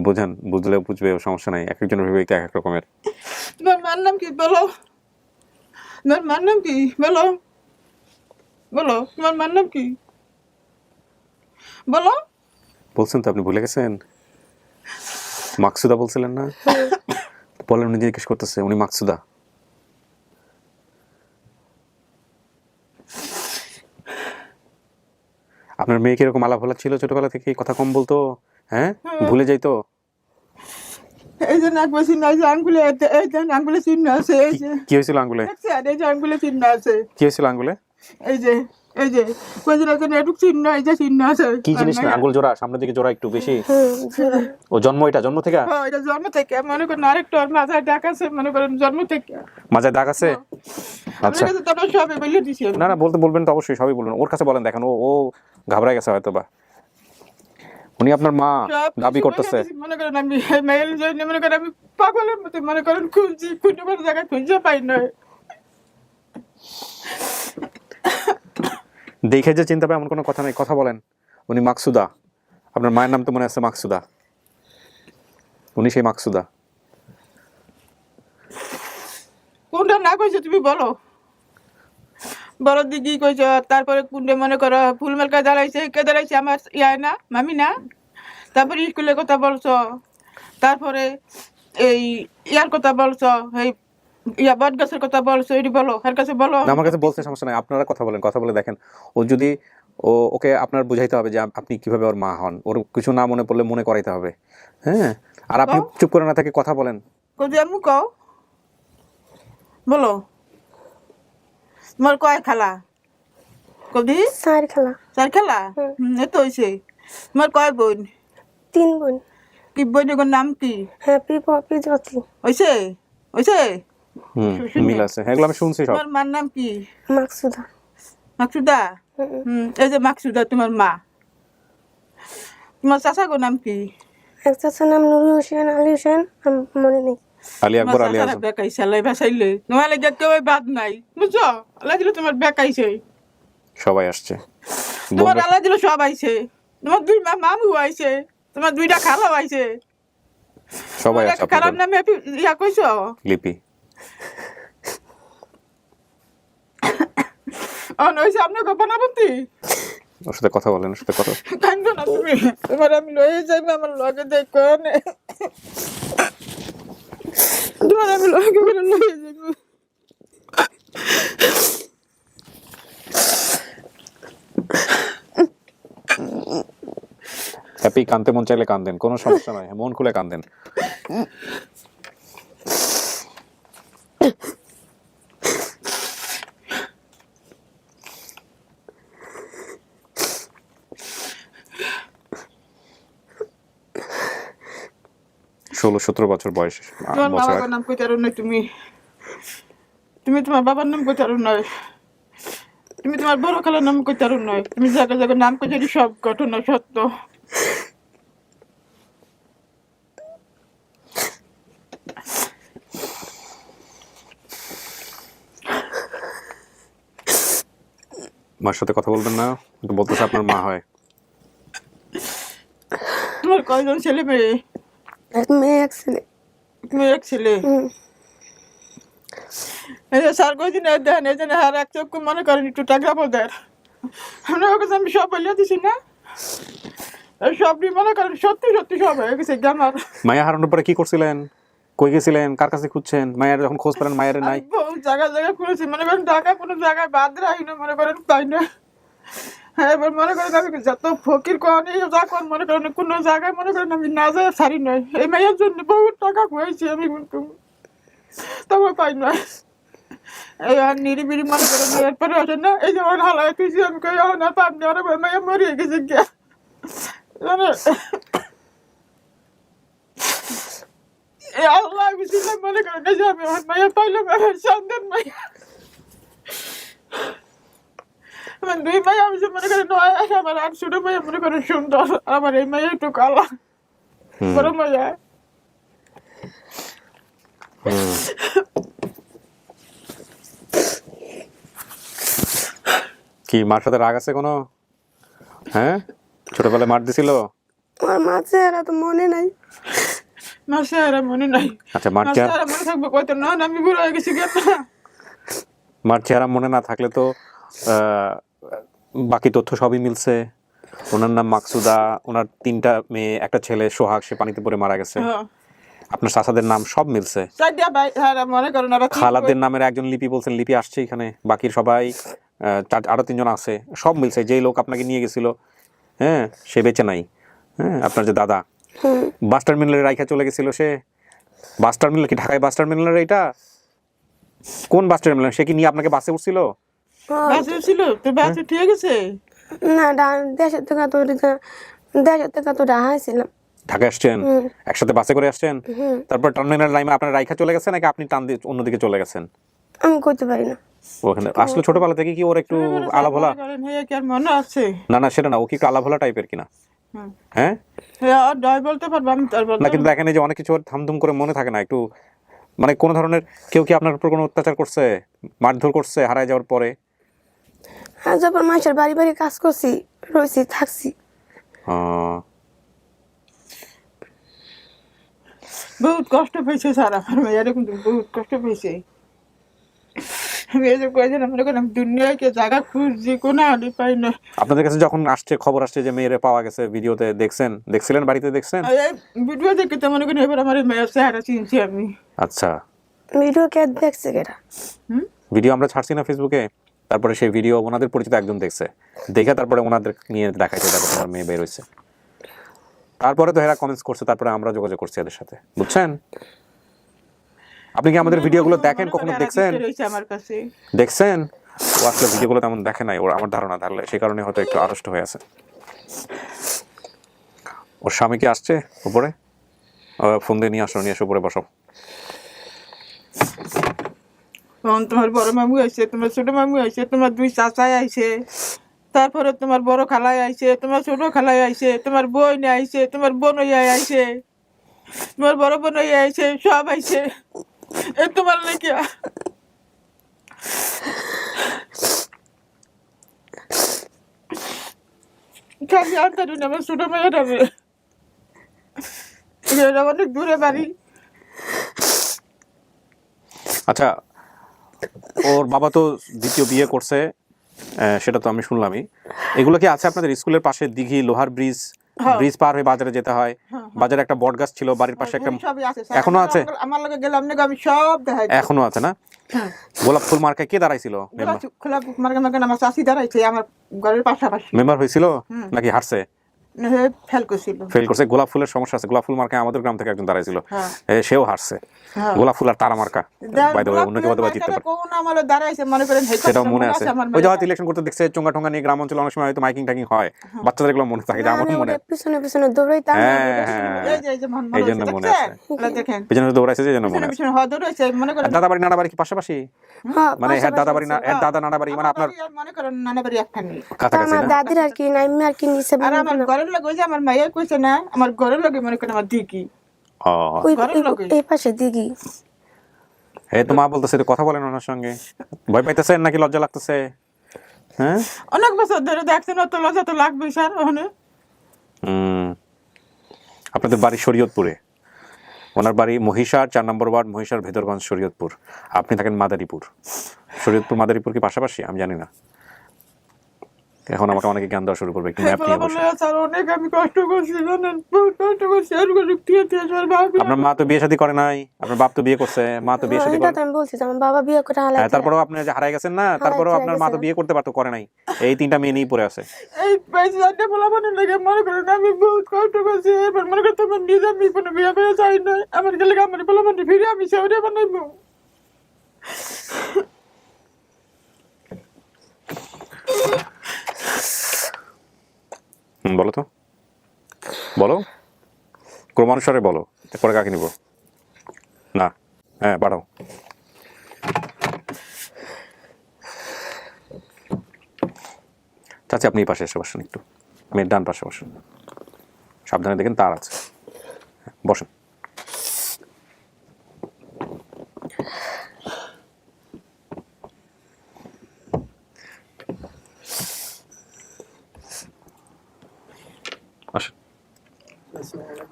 বোঝান বুঝলেও বুঝবে সমস্যা নাই এক একজনের বিবেক এক এক রকমের তোমার মার নাম কি বলো তোমার মার নাম কি বলো বলো তোমার মার নাম কি বলো বলছেন তো আপনি ভুলে গেছেন মাকসুদা বলছিলেন না বলেন উনি জিজ্ঞেস করতেছে উনি মাকসুদা আপনার মেয়ে কিরকম আলাভোলা ছিল ছোটবেলা থেকে কথা কম বলতো হ্যাঁ ভুলে যাইতো এই যে নাক বসি না এই যে আঙ্গুলে এই যে আঙ্গুলে চিহ্ন আছে এই যে কি হয়েছিল আঙ্গুলে এই যে আঙ্গুলে চিহ্ন আছে কি হয়েছিল আঙ্গুলে এই যে কোনদিন আছে নেটুক চিহ্ন এই যে চিহ্ন আছে কি জিনিস না আঙ্গুল জোড়া সামনের দিকে জোড়া একটু বেশি ও জন্ম জন্ম থেকে হ্যাঁ এটা জন্ম থেকে মনে করেন আরেকটা মাথায় ডাক আছে মনে করেন জন্ম থেকে মাঝে দাগ আছে আচ্ছা তারপর সবে বলে দিছি না না বলবেন তো অবশ্যই সবই বলবেন ওর কাছে বলেন দেখেন ও ঘাবড়ায় গেছে হয়তো বা উনি আপনার মা দাবি করতেছে মনে করেন আমি মেয়ের জন্য মনে করেন আমি পাগলের মতো মনে করেন খুঁজছি কোনো জায়গায় খুঁজে পাই না দেখে যে চিন্তা পাই এমন কোনো কথা নেই কথা বলেন উনি মাকসুদা আপনার মায়ের নাম তো মনে আছে মাকসুদা উনি সেই মাকসুদা কোনটা না কইছো তুমি বলো বড় দিদি কইছ তারপরে কুন্ডে মনে করো ফুলমেলকা দাঁড়াইছে কে দাঁড়াইছে আমার না মামি না তারপরে স্কুলের কথা বলছো তারপরে এই ইয়ার কথা বলছো এই বট গাছের কথা বলছো এটি বলো এর কাছে বলো আমার কাছে বলতে সমস্যা নাই আপনারা কথা বলে দেখেন ও যদি ওকে আপনার বুঝাইতে হবে যে আপনি কিভাবে ওর মা হন ওর কিছু না মনে পড়লে মনে করাইতে হবে হ্যাঁ আর আপনি চুপ করে না থেকে কথা বলেন কোথায় আমি কও বলো তোমার কয় খেলা কদি চার খেলা এতো হয়েছে তোমার কয় বোন 3 বোন কি বোনের নাম কি হ্যাপি পপি জ্যোতি হয়েছে হয়েছে মিল আছে এগুলো আমি শুনছি সব তোমার মার নাম কি মাকসুদা মাকসুদা এই যে মাকসুদা তোমার মা। তোমার চাচা গো নাম কি? এক চাচার নাম নুরুল হোসেন, আলী হোসেন, আমার মনে নেই। আলী আকবর, আলী চাচারা আজম। বেকাইছে, আল্লাহ বাঁচাইলে। তোমার লাগে কেউ বাদ নাই, বুঝছো? আল্লাহ দিলে তোমার বেকাইছে, সবাই আসছে। তোমার আল্লাহ দিলে সব আইছে। তোমার 2 মামু আইছে, তোমার 2টা খালা আইছে। সবাই আছে খালার নামে ইয়া কইছো? লিপি। নইছে আপনার গোপনাবতী। ওর সাথে কথা বলেন, ওর সাথে কথা। কান্দো না তুমি, তোমার আমি লয়ে যাইবে আমার লগে দেখো না, তোমার আমি লগে করে লয়ে যাইবে। হ্যাপি কানতে মন চাইলে কান্দেন, কোনো সমস্যা নাই, মন খুলে কান্দেন। ষোলো 17 বছর বয়স। তোমার বাবার নাম কইতে পারো না তুমি, তুমি তোমার বাবার নাম কইতে পারো না, তুমি তোমার বড় খালার নাম কইতে পারো না, তুমি জায়গা জায়গা নাম কইতে সব ঘটনা সত্য। মার সাথে কথা বলবেন না? কিন্তু বলতেছে আপনার মা হয়। তোমার কয়জন ছেলে মেয়ে? এক মেয়ে এক ছেলে। মেয়ে এক ছেলে। এই যে স্যার কইছি না দেন, এই জন্য হার এক চোখ মনে করেন একটু টাকা পদের, আমরা ওকে আমি সব বলিয়া দিছি না, সবই মনে করেন সত্যি সত্যি সব হয়ে গেছে। আমার মায়া হারানোর পরে কি করছিলেন? কই গেছিলেন? কার কাছে খুঁজছেন? মায়ের যখন খোঁজ পেলেন মায়ের নাই? বহু জায়গা জায়গা করেছি, মনে করেন ঢাকা কোনো জায়গায় বাদ রাখি না, মনে করেন পাই না। হ্যাঁ, এবার মনে করেন আমি যত ফকির কখনই যা কর মনে করেন কোনো জায়গায় মনে করেন আমি না যাই সারি নয়, এই মেয়ের জন্য বহু টাকা খুঁজেছি আমি, কিন্তু তবে পাই না। এই আর নিরিবিরি মনে করেন এরপরে আসে না, এই যেমন হালায় খুঁজছি আমি কই না পাবনি, অনেক মেয়ে মরিয়ে গেছে গিয়া জানে। আল্লাহ বিসিলাম মনে করেন এই যে আমি আমার মায়ের পাইলাম, আমার সন্তান মাইয়া, আমার 2 মাইয়া আমি যে মনে করেন নয়, আমার 8 ছোট মাইয়া মনে করেন সুন্দর, আমার এই মাইয়া একটু কালা, বড় মাইয়া। কি মার সাথে রাগ আছে কোনো? হ্যাঁ, ছোটবেলায় মার দিছিল? আমার মা চেহারা তো মনে নাই। মাসে আর মনে নাই। আচ্ছা, মার মাসে আর মনে থাকবে কত না, আমি বুড়ো হয়ে গেছি কেন? মার চেহারা মনে না থাকলে তো বাকি তথ্য সবই মিলছে। ওনার নাম মাকসুদা, ওনার 3টা মেয়ে, একটা ছেলে সোহাগ, সে পানিতে পড়ে মারা গেছে। আপনার চাচাদের নাম সব মিলছে। মনে করেন খালাদের নামের একজন লিপি বলছেন, লিপি আসছে এখানে, বাকির সবাই আরো 3 জন আছে, সব মিলছে। যেই লোক আপনাকে নিয়ে গেছিল, হ্যাঁ, সে বেঁচে নাই। হ্যাঁ, আপনার যে দাদা বাস টার্মিনালে রাইখা চলে গেছিল, সে বাস টার্মিনাল কি ঢাকায় বাস টার্মিনাল? এটা কোন বাস টার্মিনাল? সে কি নিয়ে আপনাকে বাসে উঠছিল? বাসে ছিল তো, বাসে ঠিক আছে না, দেশের থেকে তো ঢাকাইছিলাম। ঢাকা আসছেন, একসাথে বাসে করে আসছেন, তারপর টার্মিনাল লাইনে আপনার রাইখা চলে গেছেন নাকি আপনি টান দিয়ে অন্যদিকে চলে গেছেন? আমি করতে পারি না। ওখানে আসলে ছোটবেলা থেকে কি ওর একটু আলাভোলা? মনে আছে না সেটা না, ও কি একটু আলাভোলা টাইপের কিনা? হ্যাঁ, বলতে পারবো আমি না, কিন্তু দেখেন এই যে অনেক কিছু থামধুম করে মনে থাকে না একটু, মানে কোন ধরনের কেউ কি আপনার উপর কোনো অত্যাচার করছে, মারধর করছে হারায় যাওয়ার পরে? আর যখন মানুষের বাড়ি বাড়ি কাজ করছি, রয়েছি, থাকছি। বহুত কষ্ট পেয়েছে স্যার, আমার মেয়েরা কিন্তু বহুত কষ্ট পেয়েছে। মেয়ে যে কয়েকজন মনে করেন আমি দুনিয়ায় জায়গা খুঁজছি, কোনো হালি পাই না। আপনাদের কাছে যখন আসছে খবর আসছে যে মেয়েরে পাওয়া গেছে, ভিডিওতে দেখছিলেন, বাড়িতে দেখছেন? ভিডিও দেখে তো মনে করেন এবার আমার মেয়ের চেহারা চিনছি আমি। আচ্ছা, ভিডিও কে দেখছে কেটা? ভিডিও আমরা ছাড়ছি না ফেসবুকে, তারপরে সেই ভিডিও ওনাদের পরিচিত একজন দেখছে, দেখে তারপরে ওনাদের নিয়ে দেখাইছে, দেখো তোমার মেয়ে বের হয়েছে। তারপরে তো এরা কমেন্টস করছে, তারপরে আমরা যোগাযোগ করছি এদের সাথে, বুঝছেন? আপনি কি আমাদের ভিডিওগুলো দেখেন, কখনো দেখছেন? দেখছেন? ও আসলে ভিডিওগুলো তেমন দেখে নাই, ওর আমার ধারণা, তাহলে সেই কারণে হয়তো একটু আড়ষ্ট হয়ে আছে। ওর স্বামী কি আসছে উপরে? ফোন দিয়ে নিয়ে এসে উপরে বসো। তোমার বড় মামু আইছে, তোমার ছোট মামু আইছে, তোমার 2 চাচা আইছে, তারপরে তোমার বড় খালাই আইছে, তোমার ছোট খালাই আইছে, তোমার বোন আইছে, তোমার বোন আইছে, তোমার বড় বোন আইছে, সব আইছে। এ তোমার নাকি খালি আনতে আমার ছোট মেয়েটা অনেক দূরে বাড়ি। আচ্ছা, ওর বাবা তো দ্বিতীয় বিয়ে করছে, সেটা তো আমি শুনলামই। এগুলো কি আছে আপনাদের স্কুলের পাশে? দিঘি, লোহার ব্রিজ, ব্রিজ পার হয়ে বাজারে যেতে হয়, বাজারে একটা বট গাছ ছিল, বাড়ির পাশে একটা, এখনো আছে? আমার লগে গেলাম না, আমি সব দেখাই। এখনো আছে না? গোলাপ ফুল মার্কায় কে দাঁড়াইছিল? খোলা মার্কা মার্কা আমার চাষি দাঁড়াইছে আমার ঘরের পাশাপাশি। মেম্বার হয়েছিল নাকি হারছে? ফেল করছিল, ফেল করছে। গোলাপ ফুলের সমস্যা আছে। গোলাপ ফুল মার্কায় আমাদের গ্রাম থেকে একজন দাঁড়াইছিল, সেও হারছে। গোলাপ ফুল আর তারা মার্কা, বাই দ্য ওয়ে, অন্য কেউ হয়তো জিততে পারে, সেটাও মনে আছে। ওই যে হয়তো ইলেকশন করতে দেখছে চোঙ্গা টোঙ্গা নিয়ে গ্রাম অঞ্চলে অনেক সময় হয়তো মাইকিং টাইকিং হয়, বাচ্চাদের এগুলো মনে থাকে, আমার মনে হয়। পিছনে পিছনে দৌড়াইতাম। এই জন্য মনে আছে, পিছনে দৌড়াইছে যে জন্য মনে আছে। দাদাবাড়ি নানাবাড়ি কি পাশাপাশি? মানে হ্যাঁ, দাদাবাড়ি না, দাদা নানাবাড়ি, মানে আপনার মনে করেন নানাবাড়ি একখানি। কাছাকাছি আমার না? দাদির আর কি নাইমে আর কি নিচে আর আমার ঘরের লোক ওই যে আমার মাইয়া কইছে না, আমার ঘরের লোকে মনে করেন আমার দিকি এই পাশে দিঘি। এই তো মা বলতেছে, কথা বলেন ওনার সঙ্গে। ভয় পাইতেছেন নাকি লজ্জা লাগতেছে? হ্যাঁ, অনেক বছর ধরে দেখছেন, তো লজ্জা তো লাগবে স্যার। ওখানে আপনাদের বাড়ি শরীয়তপুরে, ওনার বাড়ি মহিষার 4 নম্বর ওয়ার্ড, মহিষার ভেদরগঞ্জ, শরীয়তপুর। আপনি থাকেন মাদারীপুর। শরীয়তপুর মাদারীপুর কি পাশাপাশি? আমি জানি না। এখন আমাকে অনেকে জ্ঞান দেওয়া শুরু করবে, একটু ম্যাপ নিয়ে বসে। অনেক আমি কষ্ট করছি, জানেন, বহুত কষ্ট করছি। আপনার মা তো বিয়ে শাদী করে নাই, আপনার বাপ তো বিয়ে করছে, মা তো বিয়ে শাদী করে। আমি বলছি আমার বাবা বিয়ে করে হালাইছে। তারপরেও আপনি যে হারাই গেছেন না, তারপরেও আপনার মা তো বিয়ে করতে পারতো, করে নাই। এই 3টা মেয়ে নিয়ে পড়ে আছে। এই পয়সাটা বলাবানোর লাগে মনে করেন আমি বহুত কষ্ট করছি। এবার মনে করেন তোমার নিজে আমি কোনো বিয়ে করে চাই না, আমার গেলে আমার বলাবানি ফিরে আমি সেওরে বানাইবো। বলো তো, বলো, ক্রমানুসারে বলো, পরে কাকে নিব না? হ্যাঁ, পাঠাও। চাচি আপনি এই পাশে এসে বসেন, একটু মেয়ের ডান পাশে বসেন, সাবধানে দেখেন তার আছে, বসেন।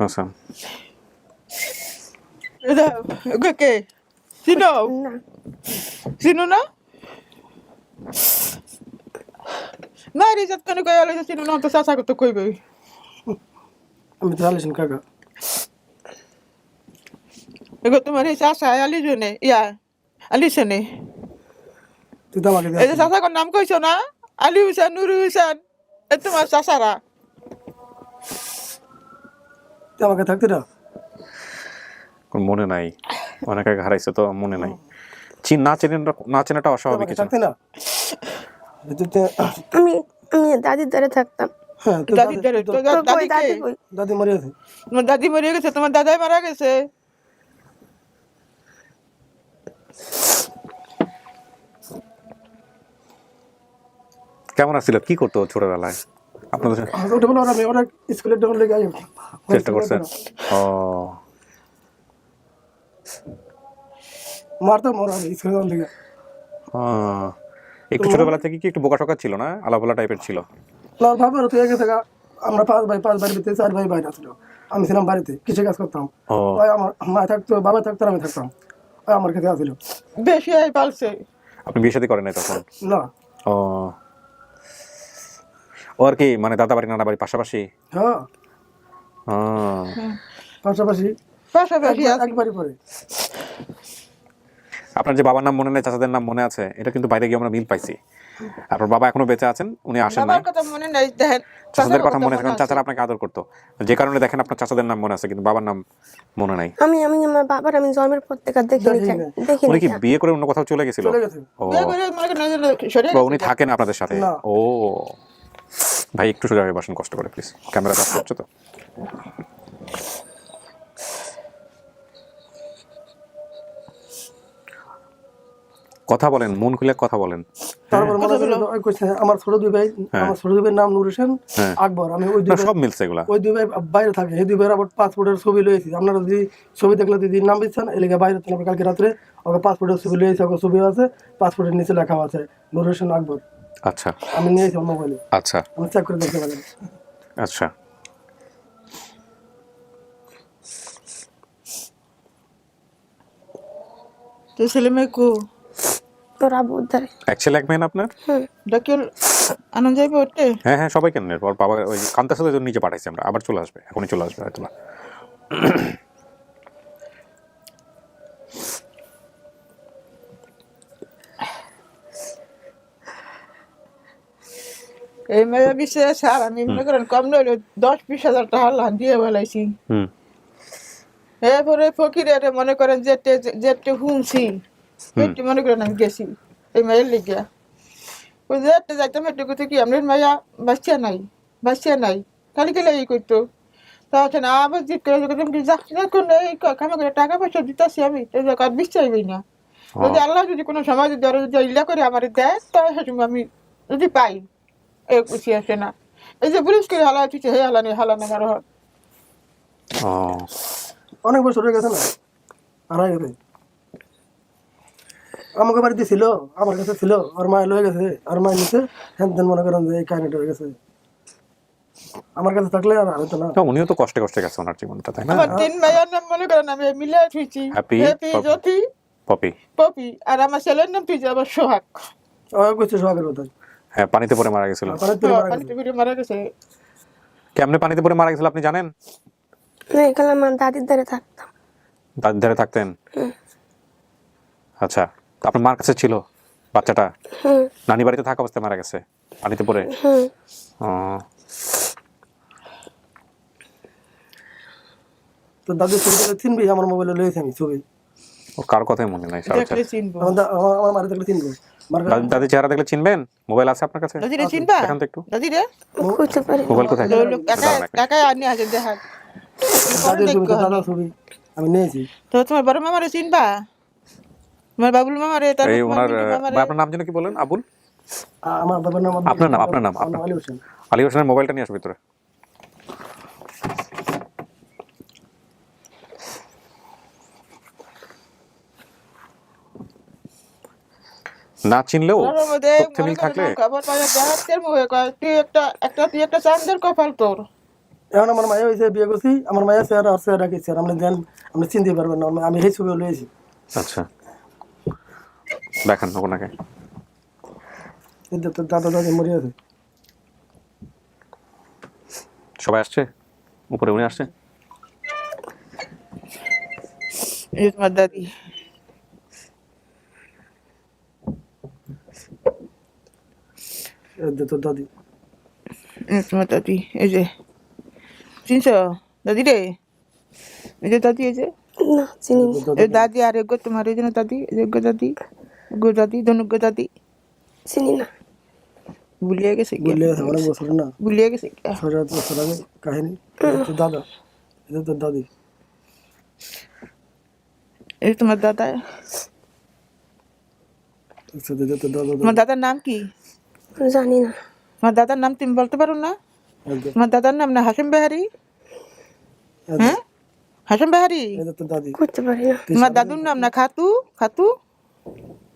আচ্ছা, এটা কে চিনো? চিনো না? না রিজাত কেন কই আলাইছে চিনো না? তো চাচা কত কইবে? আমি তো আলিশন কাকা। এগো তোমার এই চাচা আলিজনে ইয়া আলিশনে। তুই তো আমাকে এই যে চাচার নাম কইছো না, আলী হোসেন, নুরু হোসেন, এ তোমার চাচারা। তুই আমাকে থাকতে দাও। মনে নাই, অনেক আগে হারাইছে তো মনে নাই। না চেনাটা অস্বাভাবিক কিছু থাকতে না। আমি আমি দাদির দ্বারা থাকতাম। হ্যাঁ, দাদি দাদি কই? দাদি মরে গেছে। তোমার দাদি মরে গেছে, তোমার দাদাই মারা গেছে। কেমন আসছিল, কি করতো ছোটবেলায় আপনাদের? ওটা বলো, ওরা স্কুলের ডবল লেগে চেষ্টা করছেন? ও, মারতাম ওরা স্কুলের ডবল লেগে। একটু ছোটবেলা থেকে কি একটু বোকাশোকা ছিল না, আলাভোলা টাইপের ছিল? না, ভাবো তুই একে থাকা, আমরা 5 ভাই, 5 বাড়ির ভিতরে 4 ভাই বাইরে ছিল। আমি ছিলাম বাড়িতে, কিছু কাজ করতাম। ওই আমার মা থাকতো, বাবা থাকতো, আমি থাকতাম। ওই আমার কাছে আসছিল। বেশি আই পালছে। আপনি বিয়ে শাদী করেন নাই তখন? না। ও, ওর কি মানে দাদা বাড়ি নানা বাড়ি পাশাপাশি? হ্যাঁ, পাশাপাশি একবারই পরে। আপনার যে বাবার নাম মনে নেই, চাচাদের নাম মনে আছে, এটা কিন্তু বাইরে গিয়ে আমরা মিল পাইছি। আপনার বাবা এখনো বেঁচে আছেন, উনি আসেন নাই। বাবার কথা মনে নাই, দেখেন চাচাদের কথা মনে আছে, কারণ চাচারা আপনাকে আদর করতো, যে কারণে দেখেন আপনার চাচাদের নাম মনে আছে কিন্তু বাবার নাম মনে নাই। আমি আমার বাবার আমি জন্মের পর থেকে দেখিনি। উনি কি বিয়ে করে অন্য কোথাও চলে গেছিল? ও, উনি থাকেন আপনাদের সাথে? ও ভাই, একটু সোজা হয়ে বসেন কষ্ট করে প্লিজ, ক্যামেরা কাজ করছে তো। কথা বলেন, মন খুলে কথা বলেন। তারপর মনে করেন ওই কইছে আমার ছোট দুই ভাই, আমার ছোট দুই ভাইয়ের নাম নূর হোসেন, আকবর। আমি ওই দুই না, ভাই, সব মিলছে এগুলা। ওই দুই ভাই বাইরে থাকে, এই দুই ভাইয়ের আবার পাসপোর্টের ছবি লয়েছি। আপনারা যদি ছবি দেখলে যদি নাম দিচ্ছেন এলাকা বাইরে থাকলে কালকে রাত্রে ওকে পাসপোর্টের ছবি লয়েছি, ওকে ছবি আছে, পাসপোর্টের নিচে লেখা আছে নূর হোসেন আকবর। আচ্ছা আমি নিয়েছি আমার মোবাইলে, আচ্ছা আমি চেক করে দেখতে পারেন। আচ্ছা। তো ছেলে মেয়ে কো তোর আবু উদ্ধারে। এক ছেলে এক মেয়ে না আপনার? ডাকিল আনন্দ যাইবে ওঠে। হ্যাঁ হ্যাঁ, সবাই কেন, ওর বাবা ওই কান্তার সাথে নিচে পাঠাইছি আমরা, আবার চলে আসবে, এখনই চলে আসবে হয়তো। এই মেয়ে বিষয়ে স্যার আমি মনে করেন কম নইলে 10-20 হাজার টাকা লান দিয়ে বেলাইছি। এরপরে ফকিরে মনে করেন যেতে শুনছি সেটি মনে করেন আমি গেছি এই মেয়ের লিগিয়া। ওই যেতে যাইতাম একটু করতে কি আপনার মাইয়া বাচ্চা নাই খালি গেলে এই করতো। তখন আবার জিত করে যখন এই কামে করে টাকা পয়সা দিতেছি আমি আর বিশ্বাসই না। যদি আল্লাহ যদি কোনো সময় যদি আরো যদি ইল্লা করে আমার দেয় তাই সেরকম আমি যদি পাই এ খুশি আসে না। এই যে পুলিশ করে হালা হচ্ছে হে হালানি আমার হাত অনেক বছর হয়ে গেছে না, হারাই গেছে। আমাকে বাড়িতে ছিল, আমার কাছে ছিল, আর মায়ের লয়ে গেছে, আর মায়ের নিচে হ্যান তেন মনে করেন যে এই কাহিনীটা হয়ে গেছে। আমার কাছে থাকলে আর হয়তো না। উনিও তো কষ্টে কষ্টে গেছে ওনার জীবনটা, তাই না? আমার 3 ভাইয়ের নাম মনে করেন আমি মিলে থুইছি, হ্যাপি, জ্যোতি, পপি, আর আমার ছেলের নাম থুইছি আবার সোহাগ। কইছে সোহাগের কথা। হ্যাঁ, পানিতে পড়ে মারা গেছিল। পানিতে পড়ে মারা গেছে। কেমনে পানিতে পড়ে মারা গেছিল আপনি জানেন? না, এখানে আমার দাদির দ্বারে থাকতাম। দাদির ধারে থাকতেন? আচ্ছা, তো আপনার মার কাছে ছিল বাচ্চাটা? নানি বাড়িতে থাকা অবস্থায় মারা গেছে পানিতে পড়ে? তো দাদুর ছবিটা চিনবি, আমার মোবাইলে লয়েছি আমি ছবি। ও কার কথাই মনে নাই। দেখলে চিনবো। আমার মারে দেখলে চিনবো। দাদি চেহারা দেখলে চিনবেন? মোবাইল আছে আপনার কাছে? দাদিরে চিনবা? দেখান তো একটু। দাদিরে কইতে পারি না। মোবাইল কোথায়? কাকা আনি আছে দেখা। দাদুর ছবি, দাদার ছবি আমি নিয়েছি। তো তোমার বড় মামারে চিনবা? তোমার বাবুল মামারে? তার এই ওনার আপনার নাম যেন কি বলেন? আবুল? আমার বাবার নাম আপনার নাম আলী হোসেন। আলী হোসেনের মোবাইলটা নিয়ে আসো ভিতরে। না চিনলেও তথ্য মিল থাকলে খবর পাওয়া দেখাতের মুখে কয় তুই একটা চাঁদের কপাল তোর। এখন আমার মায়া হয়েছে, বিয়ে করছি, আমার মায়া চেহারা আর চেহারা কি চেহারা আপনি দেন, আপনি চিনতে পারবেন না। আমি এই ছবি লয়েছি। আচ্ছা, দেখান ওনাকে। দাদা দাদি মরে আছে। সবাই আসছে উপরে? উনি আসছে? এই তোমার দাদি। তোর দাদি, তোমার দাদি। এই যে চিনছ দাদি রে? এই যে দাদি, এই যে না, চিনি না। এই দাদি আর এগো তোমার এই যে দাদি, এগো দাদি, গো দাদি, ধনুক দাদি। চিনি না। ভুলিয়ে গেছে কি? বললে অনেক বছর না, ভুলিয়ে গেছে কি? 6-7 বছর আগে কাহিনী। তোর দাদা, এটা তোর দাদি। এই তোমার দাদা। তোর দাদা। তোমার দাদার নাম কি? জানি না। তোমার দাদার নাম তুমি বলতে পারো না? তোমার দাদার নাম না হাসিম বেহারি? হ্যাঁ, হাসিম বেহারি। তোর দাদি। কইতে পারি না। তোমার দাদুর নাম না খাতু? খাতু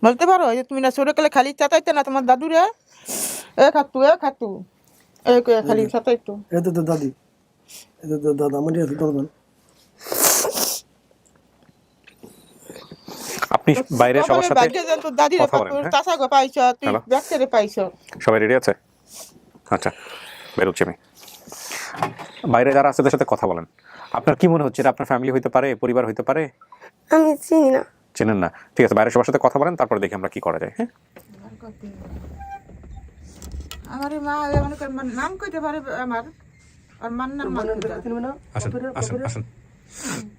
বলতে পারো? এই যে তুমি না ছোট কালে খালি চাটাইতে না তোমার দাদুরা? এ খাতু, এ খাতু, এই কয়ে খালি চাটাইতো। এটা তোর দাদি, এটা তোর দাদা মরে আছে। তোর আপনি বাইরে সবার সাথে দাদিরে কথা বলেন, হ্যাঁ? চাচা গো পাইছ, তুই ব্যাকটেরে পাইছ। সবাই রেডি আছে? আচ্ছা, বেরোচ্ছি আমি। বাইরে যারা আছে তাদের সাথে কথা বলেন। আপনার কি মনে হচ্ছে এটা আপনার ফ্যামিলি হইতে পারে, পরিবার হইতে পারে? আমি চিনি না। চেনেন না? ঠিক আছে, বাইরে সবার সাথে কথা বলেন, তারপরে দেখি আমরা কি করা যায়। হ্যাঁ, আমার মা নাম কইতে পারে আমার, আর মান্নার মা চিনবে না। আসেন আসেন আসেন,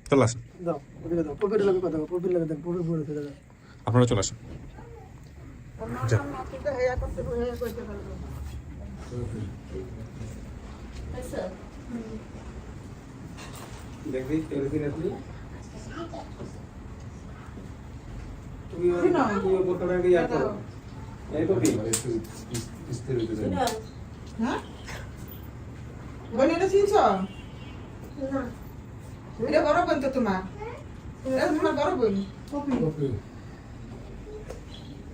চলে আসেন। দাও, ওদিকে দাও। পপির লাগে কথা, পপির লাগে দেখ, পপি পড়ে আছে। আপনারা চলে আসেন। দেখবি হ্যাঁ বোন এটা চিনছ এটা বড় বোন তো তোমার এটা তোমার বড় বোন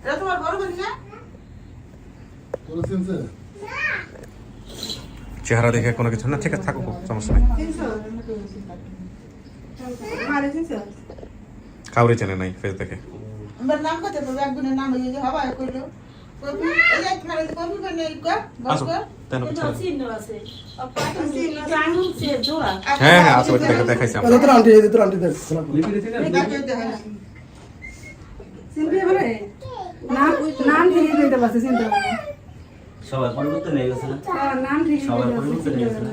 এটা তোমার বড় বোন না চেহারা দেখে কোনো কিছু না, ঠিক আছে থাকুক, সমস্যা নেই। কাউরে চেনে নাই ফেস দেখে। আমার নাম কত বলবো একজনের নাম হয়ে যে হবা কইলো কপি এই যে খালি কপি মানে ইকা আসো, তেন পিছনে। চিহ্ন আছে আঙুল সে জোড়া হ্যাঁ হ্যাঁ আছে, ওইটা দেখাইছি আমরা। তোর আন্টি তোর আন্টি দেখ চিনতে পারে নাম নাম ঠিক দিতে পারছে চিনতে পারে সবার পরিবর্তন হয়ে গেছে না, নাম ঠিক সবার পরিবর্তন হয়ে গেছে না।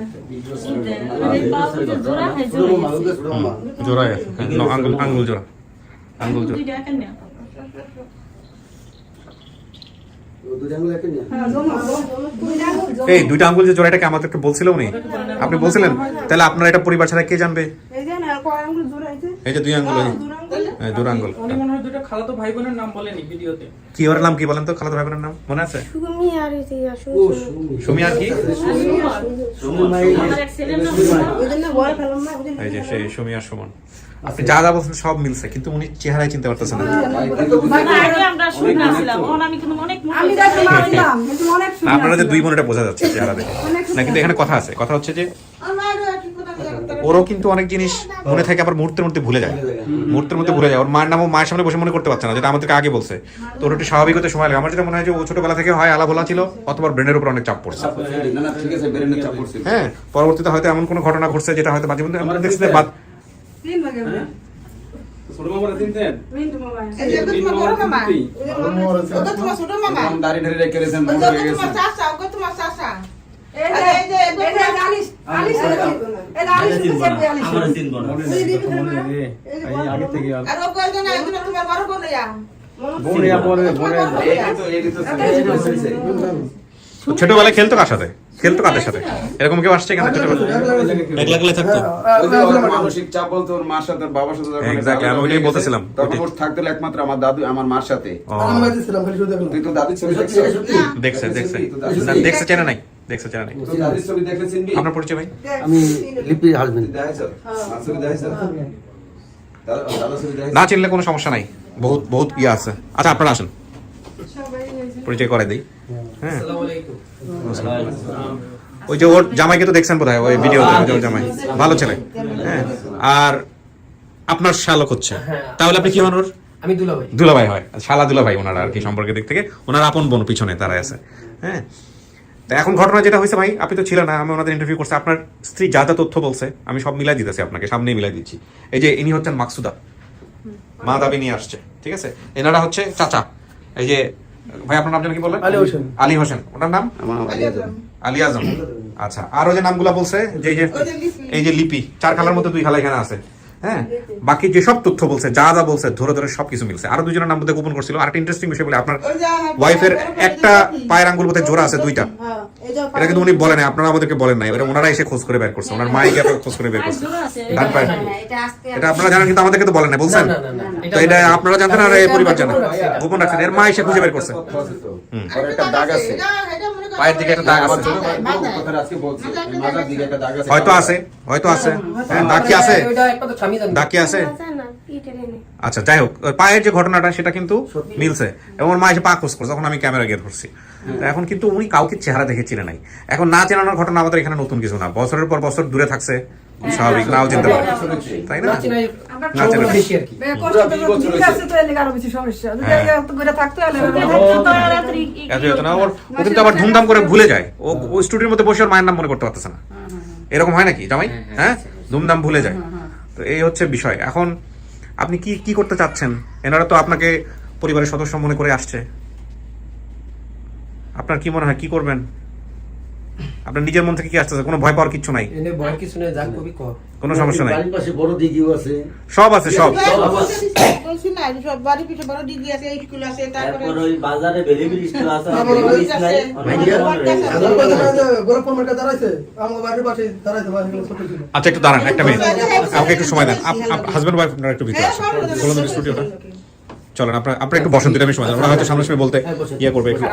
জোড়া হয় জোড়াই আছে, হ্যাঁ, আঙ্গুল জোড়া, আঙ্গুল জোড়া। দুইটা কেন এই দুইটা আঙ্গুল যে জোড়াটাকে আমাদেরকে বলছিল উনি, আপনি বলছিলেন, তাহলে আপনার এটা পরিবার ছাড়া কে জানবে? এই যে না কয় আঙ্গুল জোড়াইছে এই যে দুই আঙ্গুল, হ্যাঁ জোড়া আঙ্গুল। উনি মনে হয় দুটো খালাতো ভাই বোনের নাম বলেনি ভিডিওতে। কি ওর নাম কি বলেন তো, খালাতো ভাই বোনের নাম মনে আছে? সুমি আর এই যে সুমি আর কি? আমার এক ছেলের নাম ওইজন্য বড় ফেলাম না এই যে সেই সুমি আর সুমন। আপনি যা যা বলছেন সব মিলছে, কিন্তু উনি চেহারায় চিনতে পারতেছেন না। আগে আমরা শুনছিলাম ওন আমি কিন্তু অনেক আমি দেখতে পারলাম কিন্তু অনেক আপনারা যে দুই বোন এটা বোঝা যাচ্ছে চেহারা দেখে না, কিন্তু এখানে কথা আছে, কথা হচ্ছে যে ওরও কিন্তু অনেক জিনিস মনে থাকে, আবার মুহূর্তের মধ্যে ভুলে যায়, মুহূর্তের মধ্যে ভুলে যায়। ওর মায়ের নামও মায়ের সামনে বসে মনে করতে পারছে না, যেটা আমাদেরকে আগে বলছে। তো ওর একটু স্বাভাবিক হতে সময় লাগে। আমার যেটা মনে হয় যে ও ছোটবেলা থেকে হয় আলা ভোলা ছিল, অথবা ব্রেনের উপর অনেক চাপ পড়ছে। না না ঠিক আছে, ব্রেনের চাপ পড়ছে। হ্যাঁ, পরবর্তীতে হয়তো এমন কোনো ঘটনা ঘটছে যেটা হয়তো মাঝে মধ্যে আমরা দেখছি যে তিন ভাগে ছোট মামারা চিনতেন? মিন্টু মোবাইল এই যে তোমার বড় মামা ওটা তোমার ছোট মামা দাড়ি ধারি রেখে রেখেছেন, বড় হয়ে গেছে। তোমার চাচা ওটা তোমার চাচা এই যে আলিশ আলিশ এই আলিশ সে আলিশ আমরা চিনব না। আগে থেকে আর ও কয়জন একজন তোমার বড় বোন ইয়া ছোটবেলায় খেলতো কার সাথে, খেলতো কাদের সাথে, এরকম কেউ আসছে এখানে ছোটবেলায়? একলা একলা থাকতো। ওই যে ওর মানসিক চাপ বলতো ওর মার সাথে, ওর বাবার সাথে যখন Exactly, আমি ওইটাই বলতেছিলাম। তখন ওর থাকতো একমাত্র আমার দাদু, আমার মার সাথে। আমি বাড়িতে ছিলাম খালি শুধু দেখলাম তুই তো দাদির ছবি দেখছিস? দেখছে না, দেখছে চেনা নাই, দেখছে চেনা নাই। তুই দাদির ছবি দেখলে চিনবি? আপনার পরিচয় ভাই? আমি লিপির হাজবেন্ড। দেখাইছো? মার ছবি দেখাইছো? দাদার ছবি দেখাইছো? না চিনলে কোনো সমস্যা নাই, বহুত বহুত ইয়ে আছে। আচ্ছা আপনারা আসেন, পরিচয় করে দিই। হ্যাঁ, ওই যে ওর জামাইকে তো দেখছেন বোধহয় ওই ভিডিওতে, ওই যে ওর জামাই ভালো ছেলে। হ্যাঁ, আর আপনার শালক হচ্ছে, তাহলে আপনি কি হন ওর? আমি দুলাভাই। দুলাভাই হয়, শালা দুলাভাই ওনারা আর কি সম্পর্কের দিক থেকে, ওনার আপন বোন পিছনে তারা আছে। হ্যাঁ, তো এখন ঘটনা যেটা হয়েছে ভাই, আপনি তো ছিলেন না, আমি ওনাদের ইন্টারভিউ করছি, আপনার স্ত্রী যা যা তথ্য বলছে আমি সব মিলাই দিতেছি আপনাকে, সামনেই মিলাই দিচ্ছি। এই যে ইনি হচ্ছেন মাকসুদা, মা দাবি নিয়ে আসছে, ঠিক আছে। এনারা হচ্ছে চাচা। এই যে ভাই আপনার নাম যেন কি বললেন? আলী হোসেন। আলী হোসেন, ওনার নাম আলী আজম। আচ্ছা, আরো যে নামগুলা বলছে, যে এই যে লিপি, 4 খালার মধ্যে 2 খালা এখানে আছে। হ্যাঁ, বাকি যেসব তথ্য বলছে, যা যা বলছে ধরে ধরে সবকিছু মিলছে। আরো 2 জনের নাম মধ্যে গোপন করছিল। আরেকটা ইন্টারেস্টিং বিষয় বলে, আপনার ওয়াইফের একটা পায়ের আঙ্গুল মধ্যে জোড়া আছে 2টা, এটা কিন্তু উনি বলেন নাই, আপনারা আমাদেরকে বলেন নাই, এটা ওনারা এসে খোঁজ করে বের করছে, ওনার মাইকে খোঁজ করে বের করছে ডান পায়ে। এটা আপনারা জানেন, কিন্তু আমাদেরকে তো বলেন নাই, বলছেন তো। এটা আপনারা জানতেন আর এই পরিবার জানেন, গোপন রাখছেন। এর মা এসে খুঁজে বের করছে। ওর একটা দাগ আছে, পায়ের দিকে একটা দাগ আছে, কথাটা আজকে বলছি, মাথার দিকে একটা দাগ আছে। হয়তো আছে, হয়তো আছে। হ্যাঁ, দাগ কি আছে? ওইটা একমাত্র স্বামী জানে। দাগ কি আছে? না পিটের এনে আচ্ছা, যাই হোক, ওর পায়ের যে ঘটনাটা সেটা কিন্তু মিলছে, এবং ওর মা এসে পা খোঁজ করছে, তখন আমি ক্যামেরা গিয়ে ধরছি। তো এখন কিন্তু উনি কাউকে চেহারা দেখে চিনে নাই। এখন না চেনানোর ঘটনা আমাদের এখানে নতুন কিছু না, বছরের পর বছর দূরে থাকছে, স্বাভাবিক, নাও চিনতে পারে, তাই না? না চিনাই না চেনা বেশি আর কি। ঠিক আছে তো এলে আরো বেশি সমস্যা যদি ঘুরে থাকতে হলে এত হতো না। ও কিন্তু আবার ধুমধাম করে ভুলে যায়, ও স্টুডিওর মধ্যে বসে ওর মায়ের নাম মনে করতে পারতেছে না। এরকম হয় নাকি জামাই? হ্যাঁ, ধুমধাম ভুলে যায়। তো এই হচ্ছে বিষয়। এখন আপনি কি কি করতে চাচ্ছেন? এনারা তো আপনাকে পরিবারের সদস্য মনে করে আসছে, আপনার কি মনে হয় কি করবেন? আপনার নিজের মন থেকে কি আসতেছে? কোনো ভয় পাওয়ার কিছু নাই, এনে ভয় কিছু নেই, যা কবি কর। কোনো সমস্যা নাই, বাড়ির পাশে বড় দিদিও আছে, সব আছে, সব। বলছি না সব বাড়ি পিছনে বড় দিদি আছে, স্কুল আছে, তারপরে তারপর ওই বাজারে ভেলিবিল স্টোর আছে, গোরখপুর মার্কেট দাঁড়াইছে আমার বাড়ির পাশে দাঁড়াইছে ভাই, ছোট ছিল। আচ্ছা, একটু দাঁড়ান, একটা মিনিট, আমাকে একটু সময় দেন। হাজবেন্ড ওয়াইফ আপনারা একটু ভিতরে আসেন, বলুন স্টুডিওটা। চলেন আপনারা একটু বসেন, দুটো আমি সময় ওরা হয়তো সামনে বলতে ইয়ে করবে একটু।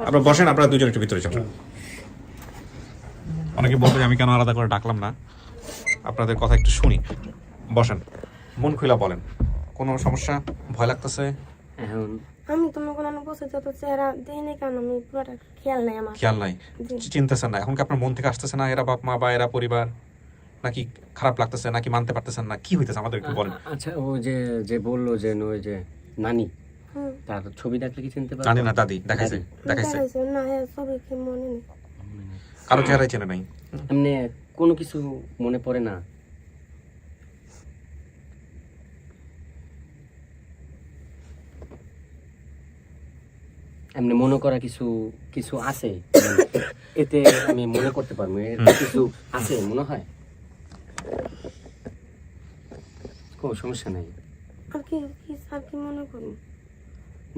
আপনারা বসেন, আপনারা দুজন একটু ভিতরে চলেন। অনেকে বলতে যে আমি কেন আলাদা করে ডাকলাম না, আপনাদের কথা একটু শুনি। বসেন, মন খুলে বলেন, কোনো সমস্যা, ভয় লাগতেছে? এখন আমি তোমার কোনো বসে যত চেহারা দেই না কেন আমি পুরোটা খেয়াল নাই আমার। খেয়াল নাই, চিনতেছেন না? এখন কি আপনার মন থেকে আসতেছে না এরা বাপ মা বা এরা পরিবার, নাকি খারাপ লাগতেছে, নাকি মানতে পারতেছেন না, কি হইতেছে আমাদের একটু বলেন। আচ্ছা, ও যে বললো যে ওই যে নানি, তার ছবি দেখলে কি চিনতে পারবে? নানি না দাদি দেখাইছে? দেখাইছে না, হ্যাঁ ছবি কি মনে নেই। কারো চেহারাই চেনে নাই? এমনি কোনো কিছু মনে পড়ে না? এমনি মনে করা কিছু আছে এতে আমি মনে করতে পারবো, এর কিছু আছে মনে হয়? কোনো সমস্যা নাই। আর কি আর কি মনে করি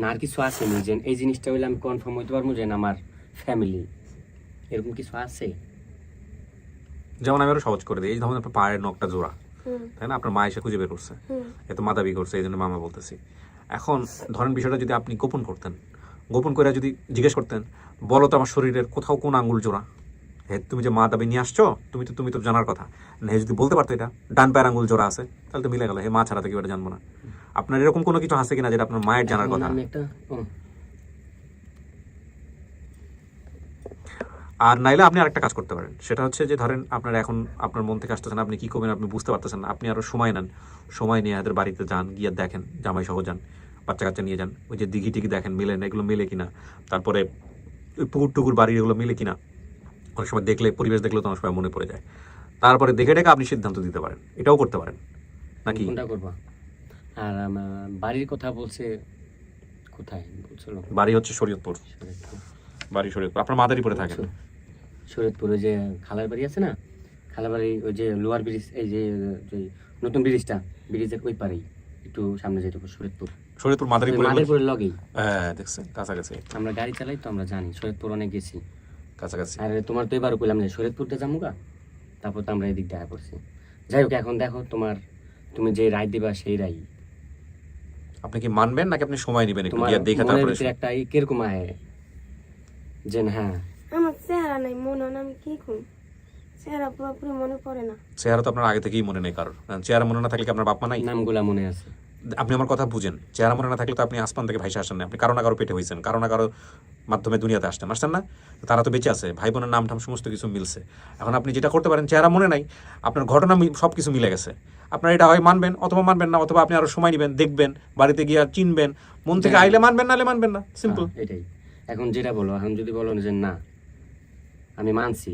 না, আর কিছু আছে নি যে এই জিনিসটা হইলে আমি কনফার্ম হইতে পারবো যে আমার ফ্যামিলি, এরকম কিছু আছে? যেমন আমি আরো সহজ করে দিই, এই ধরুন আপনার পায়ের নখটা জোড়া, তাই না? আপনার মা এসে খুঁজে বের করছে, এত মাদাবি করছে, এই জন্য মামা বলতেছি। এখন ধরেন বিষয়টা যদি আপনি গোপন করতেন, গোপন করে যদি জিজ্ঞেস করতেন, বলো তো আমার শরীরের কোথাও কোন আঙ্গুল জোড়া? হ্যাঁ, তুমি যে মা দাবি নিয়ে আসছো, তুমি তো জানার কথা না। যদি বলতে পারতো এটা ডান পায়ের আঙ্গুল জোড়া আছে, তাহলে তো মিলে গেল। হে, মা ছাড়া তো কেউ এটা জানবো না। আপনার এরকম কোনো কিছু আছে কিনা যেটা আপনার মায়ের জানার কথা? আর নাইলে আপনি আরেকটা কাজ করতে পারেন, সেটা হচ্ছে যে ধরেন আপনার এখন আপনার মন থেকে আসতেছেন, আপনি কি করবেন আপনি বুঝতে পারতেছেন না, আপনি আরো সময় নেন, সময় নিয়ে এদের বাড়িতে যান, গিয়ে দেখেন, জামাই সহ যান, বাচ্চা কাচ্চা নিয়ে যান, ওই যে দিঘি টিঘি দেখেন মিলে না, এগুলো মিলে কিনা, তারপরে ওই পুকুর টুকুর বাড়ির এগুলো মিলে কিনা, অনেক সময় দেখলে পরিবেশ দেখলে তো অনেক সময় মনে পড়ে যায়। তারপরে দেখে ডেকে আপনি সিদ্ধান্ত দিতে পারেন, এটাও করতে পারেন নাকি? কোনটা করবা? আর আমার বাড়ির কথা বলছে, কোথায় বলছিল? বাড়ি হচ্ছে শরীয়তপুর। বাড়ি শরীয়তপুর। আপনার মাদারীপুরে থাকেন? শরীয়তপুরে যে খালার বাড়ি আছে না, খালার বাড়ি ওই যে লোয়ার ব্রিজ, এই যে নতুন ব্রিজটা, ব্রিজের ওই পারেই একটু সামনে যেতে হবে শরীয়তপুর মাদারীপুরের লগেই। হ্যাঁ, দেখছেন কাছাকাছি। আমরা গাড়ি চালাই তো আমরা জানি, শরীয়তপুর অনেক গেছি কাছাকাছি। আর তোমার তো এবারও কইলাম যে শরীয়তপুরটা যামুগা, তারপর তো আমরা এদিক দেখা করছি। যাই হোক, এখন দেখো তুমি যে রায় দিবা সেই রায় আপনি কি মানবেন নাকি আপনি সময় নেবেন একটু তোমার গিয়ে দেখে মনের তারপরে? ভিতরে একটা কিরকম আয় যে হ্যাঁ আমার চেহারা নাই, মনে হয় না, আমি কি করি, চেহারা পুরোপুরি মনে পড়ে না। চেহারা তো আপনার আগে থেকেই মনে নেই কারোর। চেহারা মনে না থাকলে কি আপনার বাপ মা নাই? নামগুলা মনে আছে। আপনি আমার কথা বুঝেন, চেহারা মনে না থাকলে তো আপনি আসমান থেকে ভাইসে আসেন না, আপনি কারো না কারো পেটে হয়েছেন, কারো না কারো মাধ্যমে দুনিয়াতে আসছেন না? তারা তো বেঁচে আছে, ভাই বোনের নাম টাম সমস্ত কিছু মিলছে। এখন আপনি যেটা করতে পারেন, চেহারা মনে নাই, আপনার ঘটনা সব কিছু মিলে গেছে, আপনার এটা হয় মানবেন অথবা মানবেন না, অথবা আপনি আরো সময় নেবেন, দেখবেন, বাড়িতে গিয়ে চিনবেন, মন থেকে আইলে মানবেন, নাহলে মানবেন না, সিম্পল। এটাই। এখন যেটা বলো, এখন যদি বলো যে না আমি মানছি,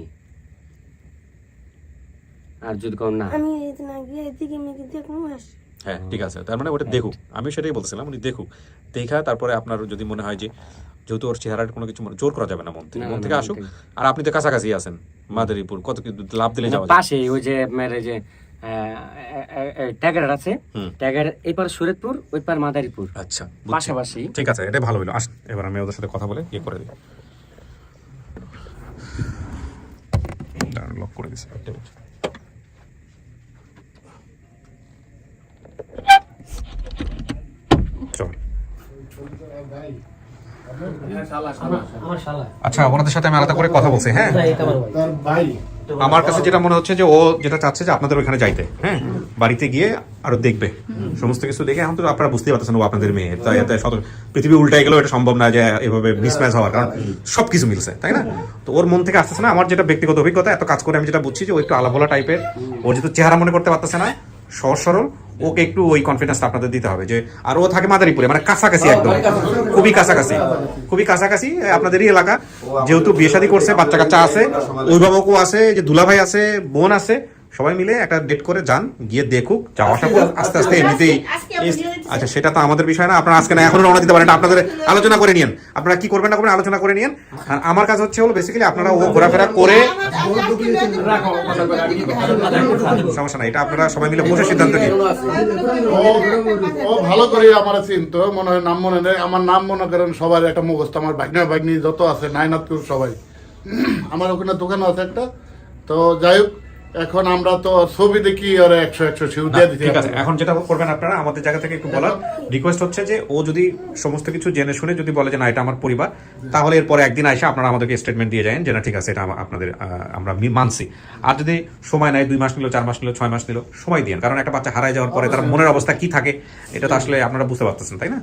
আর যদি কোন না আমি এদিন আগে এদিকে মেয়েকে দেখবো আসি। হ্যাঁ, ঠিক আছে, তার মানে ওটা দেখুক, আমি সেটাই বলছিলাম, উনি দেখুক, দেখা তারপরে আপনার যদি মনে হয় যে যেহেতু ওর চেহারার কোনো কিছু জোর করা যাবে না, মন থেকে আসুক। আর আপনি তো কাছাকাছি আছেন, মাদারীপুর কত কি লাভ দিলে যাওয়া যায়। পাশে ওই যে যে ট্যাগার আছে, ট্যাগার এই পার শরীয়তপুর, ওই পার মাদারীপুর। আচ্ছা, পাশাপাশি। ঠিক আছে, এটা ভালো হলো। আসেন এবার আমি ওদের সাথে কথা বলে ইয়ে করে দিই, লক করে দিছি। আচ্ছা, ওনাদের সাথে আমি আলাদা করে কথা বলছি। হ্যাঁ, আমার কাছে যেটা মনে হচ্ছে যে ও যেটা চাচ্ছে যে আপনাদের ওইখানে যাইতে, হ্যাঁ, বাড়িতে গিয়ে আরো দেখবে, সমস্ত কিছু দেখে। এখন তো আপনারা বুঝতেই পারতেছেন ও আপনাদের মেয়ে, তাই এতে পৃথিবী উল্টাই গেলেও এটা সম্ভব না যে এভাবে মিসম্যাচ হওয়ার, কারণ সবকিছু মিলছে, তাই না? তো ওর মন থেকে আসতেছে না। আমার যেটা ব্যক্তিগত অভিজ্ঞতা, এত কাজ করে আমি যেটা বুঝছি যে ও একটু আলাভোলা টাইপের, ওর যেহেতু চেহারা মনে করতে পারতেছে না, সহজ সরল, ওকে একটু ওই কনফিডেন্সটা আপনাদের দিতে হবে যে, আর ও থাকে মাদারীপুরে, মানে কাছাকাছি, একদম খুবই কাছাকাছি আপনাদেরই এলাকা। যেহেতু বিয়ে শাদী করছে, বাচ্চা কাচ্চা আছে, অভিভাবকও আছে, যে দুলাভাই আছে, বোন আছে, সবাই মিলে একটা ডেট করে যান, গিয়ে দেখুক, যাওয়াটা আস্তে আস্তে এমনিতেই। আচ্ছা, সেটা তো আমাদের বিষয় না, আপনারা আজকে না এখনো রওনা দিতে পারেন, আপনাদের আলোচনা করে নিন, আপনারা কি করবেন না করবেন আলোচনা করে নিন। আর আমার কাজ হচ্ছে হলো বেসিক্যালি আপনারা ও ঘোরাফেরা করে, সমস্যা নাই, এটা আপনারা সবাই মিলে বসে সিদ্ধান্ত নিন। ও ভালো করে আমার চিনতো, মনে হয় নাম মনে নেই, আমার নাম মনে করেন সবার একটা মুখস্থ, আমার ভাগ্নি যত আছে নাইনাথপুর সবাই, আমার ওখানে দোকান আছে একটা। তো যাই হোক, এখন আমরা তো ছবি দেখি আর 100 সিউ দিয়ে দিতে ঠিক আছে, এখন যেটা করবেন আপনারা আমাদের জায়গা থেকে একটু বলার রিকোয়েস্ট হচ্ছে যে ও যদি সমস্ত কিছু জেনে শুনে যদি বলে যে না এটা আমার পরিবার, তাহলে এরপরে একদিন আইসা আপনারা আমাদেরকে স্টেটমেন্ট দিয়ে যান যে না ঠিক আছে এটা আপনাদের আমরা মানছি। আর যদি সময় নেয় 2 মাস নিল, 4 মাস নিল, 6 মাস নিল, সময় দিন, কারণ একটা বাচ্চা হারায় যাওয়ার পরে তার মনের অবস্থা কি থাকে এটা তো আসলে আপনারা বুঝতে পারতেছেন, তাই না?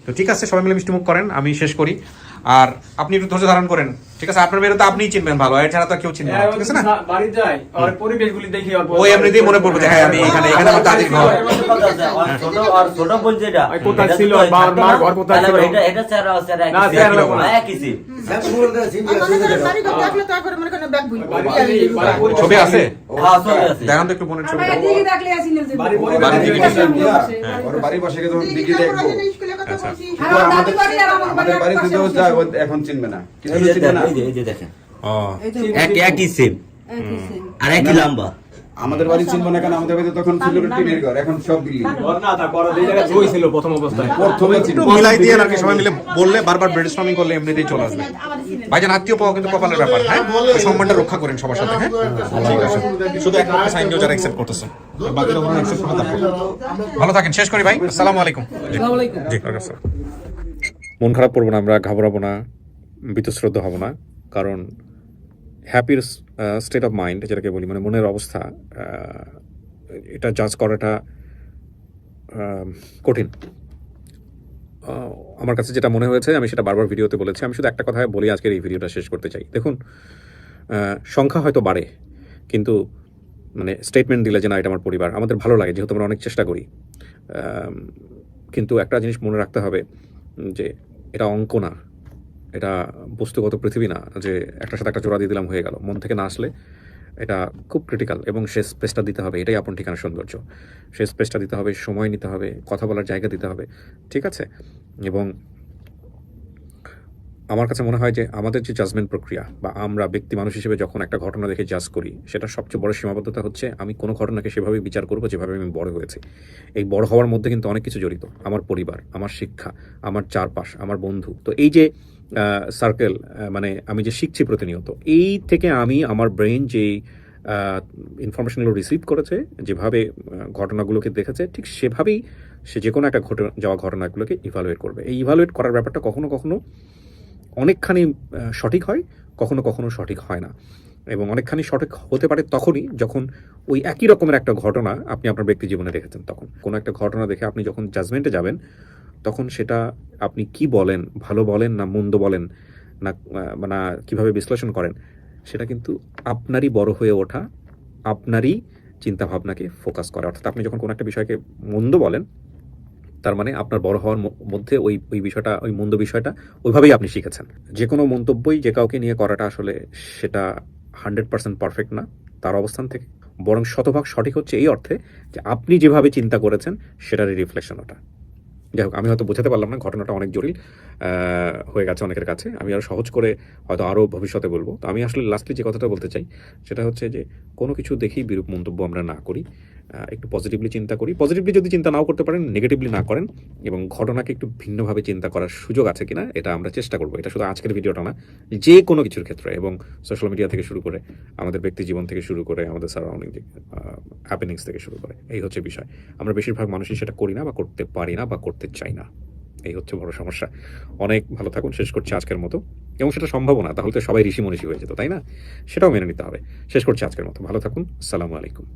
তো ঠিক আছে, সবাই মিলে মিষ্টিমুখ করেন, আমি শেষ করি। আর আপনি একটু ধৈর্য ধারণ করেন, ঠিক আছে? আপনার মেয়েরা তো আপনিই চিনবেন ভালো, এছাড়া তো কেউ চিনবে না, ঠিক আছে না? বাড়ি যাই আর পরিবেশগুলি দেখি আর ওই এমনিতেই মনে পড়বে যে হ্যাঁ আমি এখানে আমার দাদির ঘর। ছোট বোন যেটা কোথায় ছিল, মার ঘর কোথায় ছিল, এটা স্যার না স্যার লাগবে না, একই সিম। ছবি আছে? হ্যাঁ ছবি আছে। দেখান তো একটু বোনের ছবি। ওর বাড়ির পাশে গিয়ে যখন দিকে দেখবো, আচ্ছা কিন্তু আমাদের বাড়িতে যদি যায় ও এখন চিনবে না, কি জন্য চিনবে না? এই যে দেখেন, ও একই সিম আর একই লম্বা। আমাদের বাড়ি চিনবো না, কারণ আমাদের বাড়িতে তখন ছিল টিনের ঘর, এখন সব বিল্ডিং। না তা করা এই জায়গা জয় ছিল প্রথম অবস্থায়, প্রথমে একটু মিলাই দিয়ে আর কি সবাই মিলে বললে, বারবার ব্রেডস্টর্মিং করলে এমনিতেই চলে আসবে। ভাইজান আত্মীয় পাওয়া কিন্তু কপালের ব্যাপার, হ্যাঁ? তো সম্মানটা রক্ষা করেন সবার সাথে, হ্যাঁ? ঠিক আছে, শুধু একটা সাইন দিও যারা অ্যাকসেপ্ট করতেছে, বাকিরা ওরা অ্যাকসেপ্ট করে তারপর ভালো থাকেন। শেষ করি ভাই, আসসালামু আলাইকুম। জি ওয়ালাইকুম আসসালাম। মন খারাপ করবো না, আমরা ঘাবড়াবো না, বীতশ্রদ্ধ হব না, কারণ হ্যাপির স্টেট অফ মাইন্ড যেটাকে বলি, মানে মনের অবস্থা, এটা জাজ করাটা কঠিন। আমার কাছে যেটা মনে হয়েছে আমি সেটা বারবার ভিডিওতে বলেছি, আমি শুধু একটা কথা বলি আজকের এই ভিডিওটা শেষ করতে চাই। দেখুন, সংখ্যা হয়তো বাড়ে, কিন্তু মানে স্টেটমেন্ট দিলে যে না এটা আমার পরিবার, আমাদের ভালো লাগে যেহেতু আমরা অনেক চেষ্টা করি, কিন্তু একটা জিনিস মনে রাখতে হবে যে এটা অঙ্ক না, এটা বস্তুগত পৃথিবী না যে একটার সাথে একটা জোড়া দিয়ে দিলাম হয়ে গেল। মন থেকে না আসলে এটা খুব ক্রিটিক্যাল, এবং সে স্পেসটা দিতে হবে, এটাই আপন ঠিকানা সৌন্দর্য। সে স্পেসটা দিতে হবে, সময় নিতে হবে, কথা বলার জায়গা দিতে হবে, ঠিক আছে? এবং আমার কাছে মনে হয় যে আমাদের যে জাজমেন্ট প্রক্রিয়া বা আমরা ব্যক্তি মানুষ হিসেবে যখন একটা ঘটনা দেখে জাজ করি, সেটা সবচেয়ে বড় সীমাবদ্ধতা হচ্ছে আমি কোনো ঘটনাকে সেভাবে বিচার করবো যেভাবে আমি বড় হয়েছি। এই বড় হওয়ার মধ্যে কিন্তু অনেক কিছু জড়িত, আমার পরিবার, আমার শিক্ষা, আমার চারপাশ, আমার বন্ধু। তো এই যে সার্কেল, মানে আমি যে শিখছি প্রতিনিয়ত, এই থেকে আমি আমার ব্রেন যেই ইনফরমেশনগুলো রিসিভ করেছে, যেভাবে ঘটনাগুলোকে দেখেছে, ঠিক সেভাবেই সে যে কোনো একটা ঘটে যাওয়া ঘটনাগুলোকে ইভালুয়েট করবে। এই ইভালুয়েট করার ব্যাপারটা কখনো কখনো অনেকখানি সঠিক হয়, কখনো কখনো সঠিক হয় না, এবং অনেকখানি সঠিক হতে পারে তখনই যখন ওই একই রকমের একটা ঘটনা আপনি আপনার ব্যক্তি জীবনে দেখেছেন। তখন কোনো একটা ঘটনা দেখে আপনি যখন জাজমেন্টে যাবেন, তখন সেটা আপনি কি বলেন, ভালো বলেন না মন্দ বলেন না কিভাবে বিশ্লেষণ করেন, সেটা কিন্তু আপনারই বড় হয়ে ওঠা, আপনারই চিন্তাভাবনাকে ফোকাস করে। অর্থাৎ আপনি যখন কোনো একটা বিষয়কে মন্দ বলেন, তার মানে আপনার বড় হওয়ার মধ্যে ওই বিষয়টা, ওই মন্দ বিষয়টা ওইভাবেই আপনি শিখেছেন। যে কোনো মন্তব্যই যে কাউকে নিয়ে করাটা আসলে সেটা 100% পারফেক্ট না তার অবস্থান থেকে, বরং শতভাগ সঠিক হচ্ছে এই অর্থে যে আপনি যেভাবে চিন্তা করেছেন সেটারই রিফ্লেকশন ওটা। যাই হোক, আমি হয়তো বোঝাতে পারলাম না, ঘটনাটা অনেক জটিল হয়ে গেছে অনেকের কাছে, আমি আরও সহজ করে হয়তো আরও ভবিষ্যতে বলবো। তো আমি আসলে লাস্টলি যে কথাটা বলতে চাই সেটা হচ্ছে যে কোনো কিছু দেখেই বিরূপ মন্তব্য আমরা না করি, একটু পজিটিভলি চিন্তা করি। পজিটিভলি যদি চিন্তা নাও করতে পারেন, নেগেটিভলি না করেন, এবং ঘটনাকে একটু ভিন্নভাবে চিন্তা করার সুযোগ আছে কিনা এটা আমরা চেষ্টা করবো। এটা শুধু আজকের ভিডিওটা না, যে কোনো কিছুর ক্ষেত্রে, এবং সোশ্যাল মিডিয়া থেকে শুরু করে আমাদের ব্যক্তি জীবন থেকে শুরু করে আমাদের সারাউন্ডিং হ্যাপেনিংস থেকে শুরু করে, এই হচ্ছে বিষয়। আমরা বেশিরভাগ মানুষই সেটা করি না, বা করতে পারি না, বা করতে চাই না। এই হচ্ছে বড় সমস্যা। অনেক ভালো থাকুন, শেষ করছি আজকের মতো। এবং সেটা সম্ভব না, তাহলে তো সবাই ঋষি মনীষী হয়ে যেত, তাই না? সেটাও মেনে নিতে হবে। শেষ করছি আজকের মতো, ভালো থাকুন, আসসালামু আলাইকুম।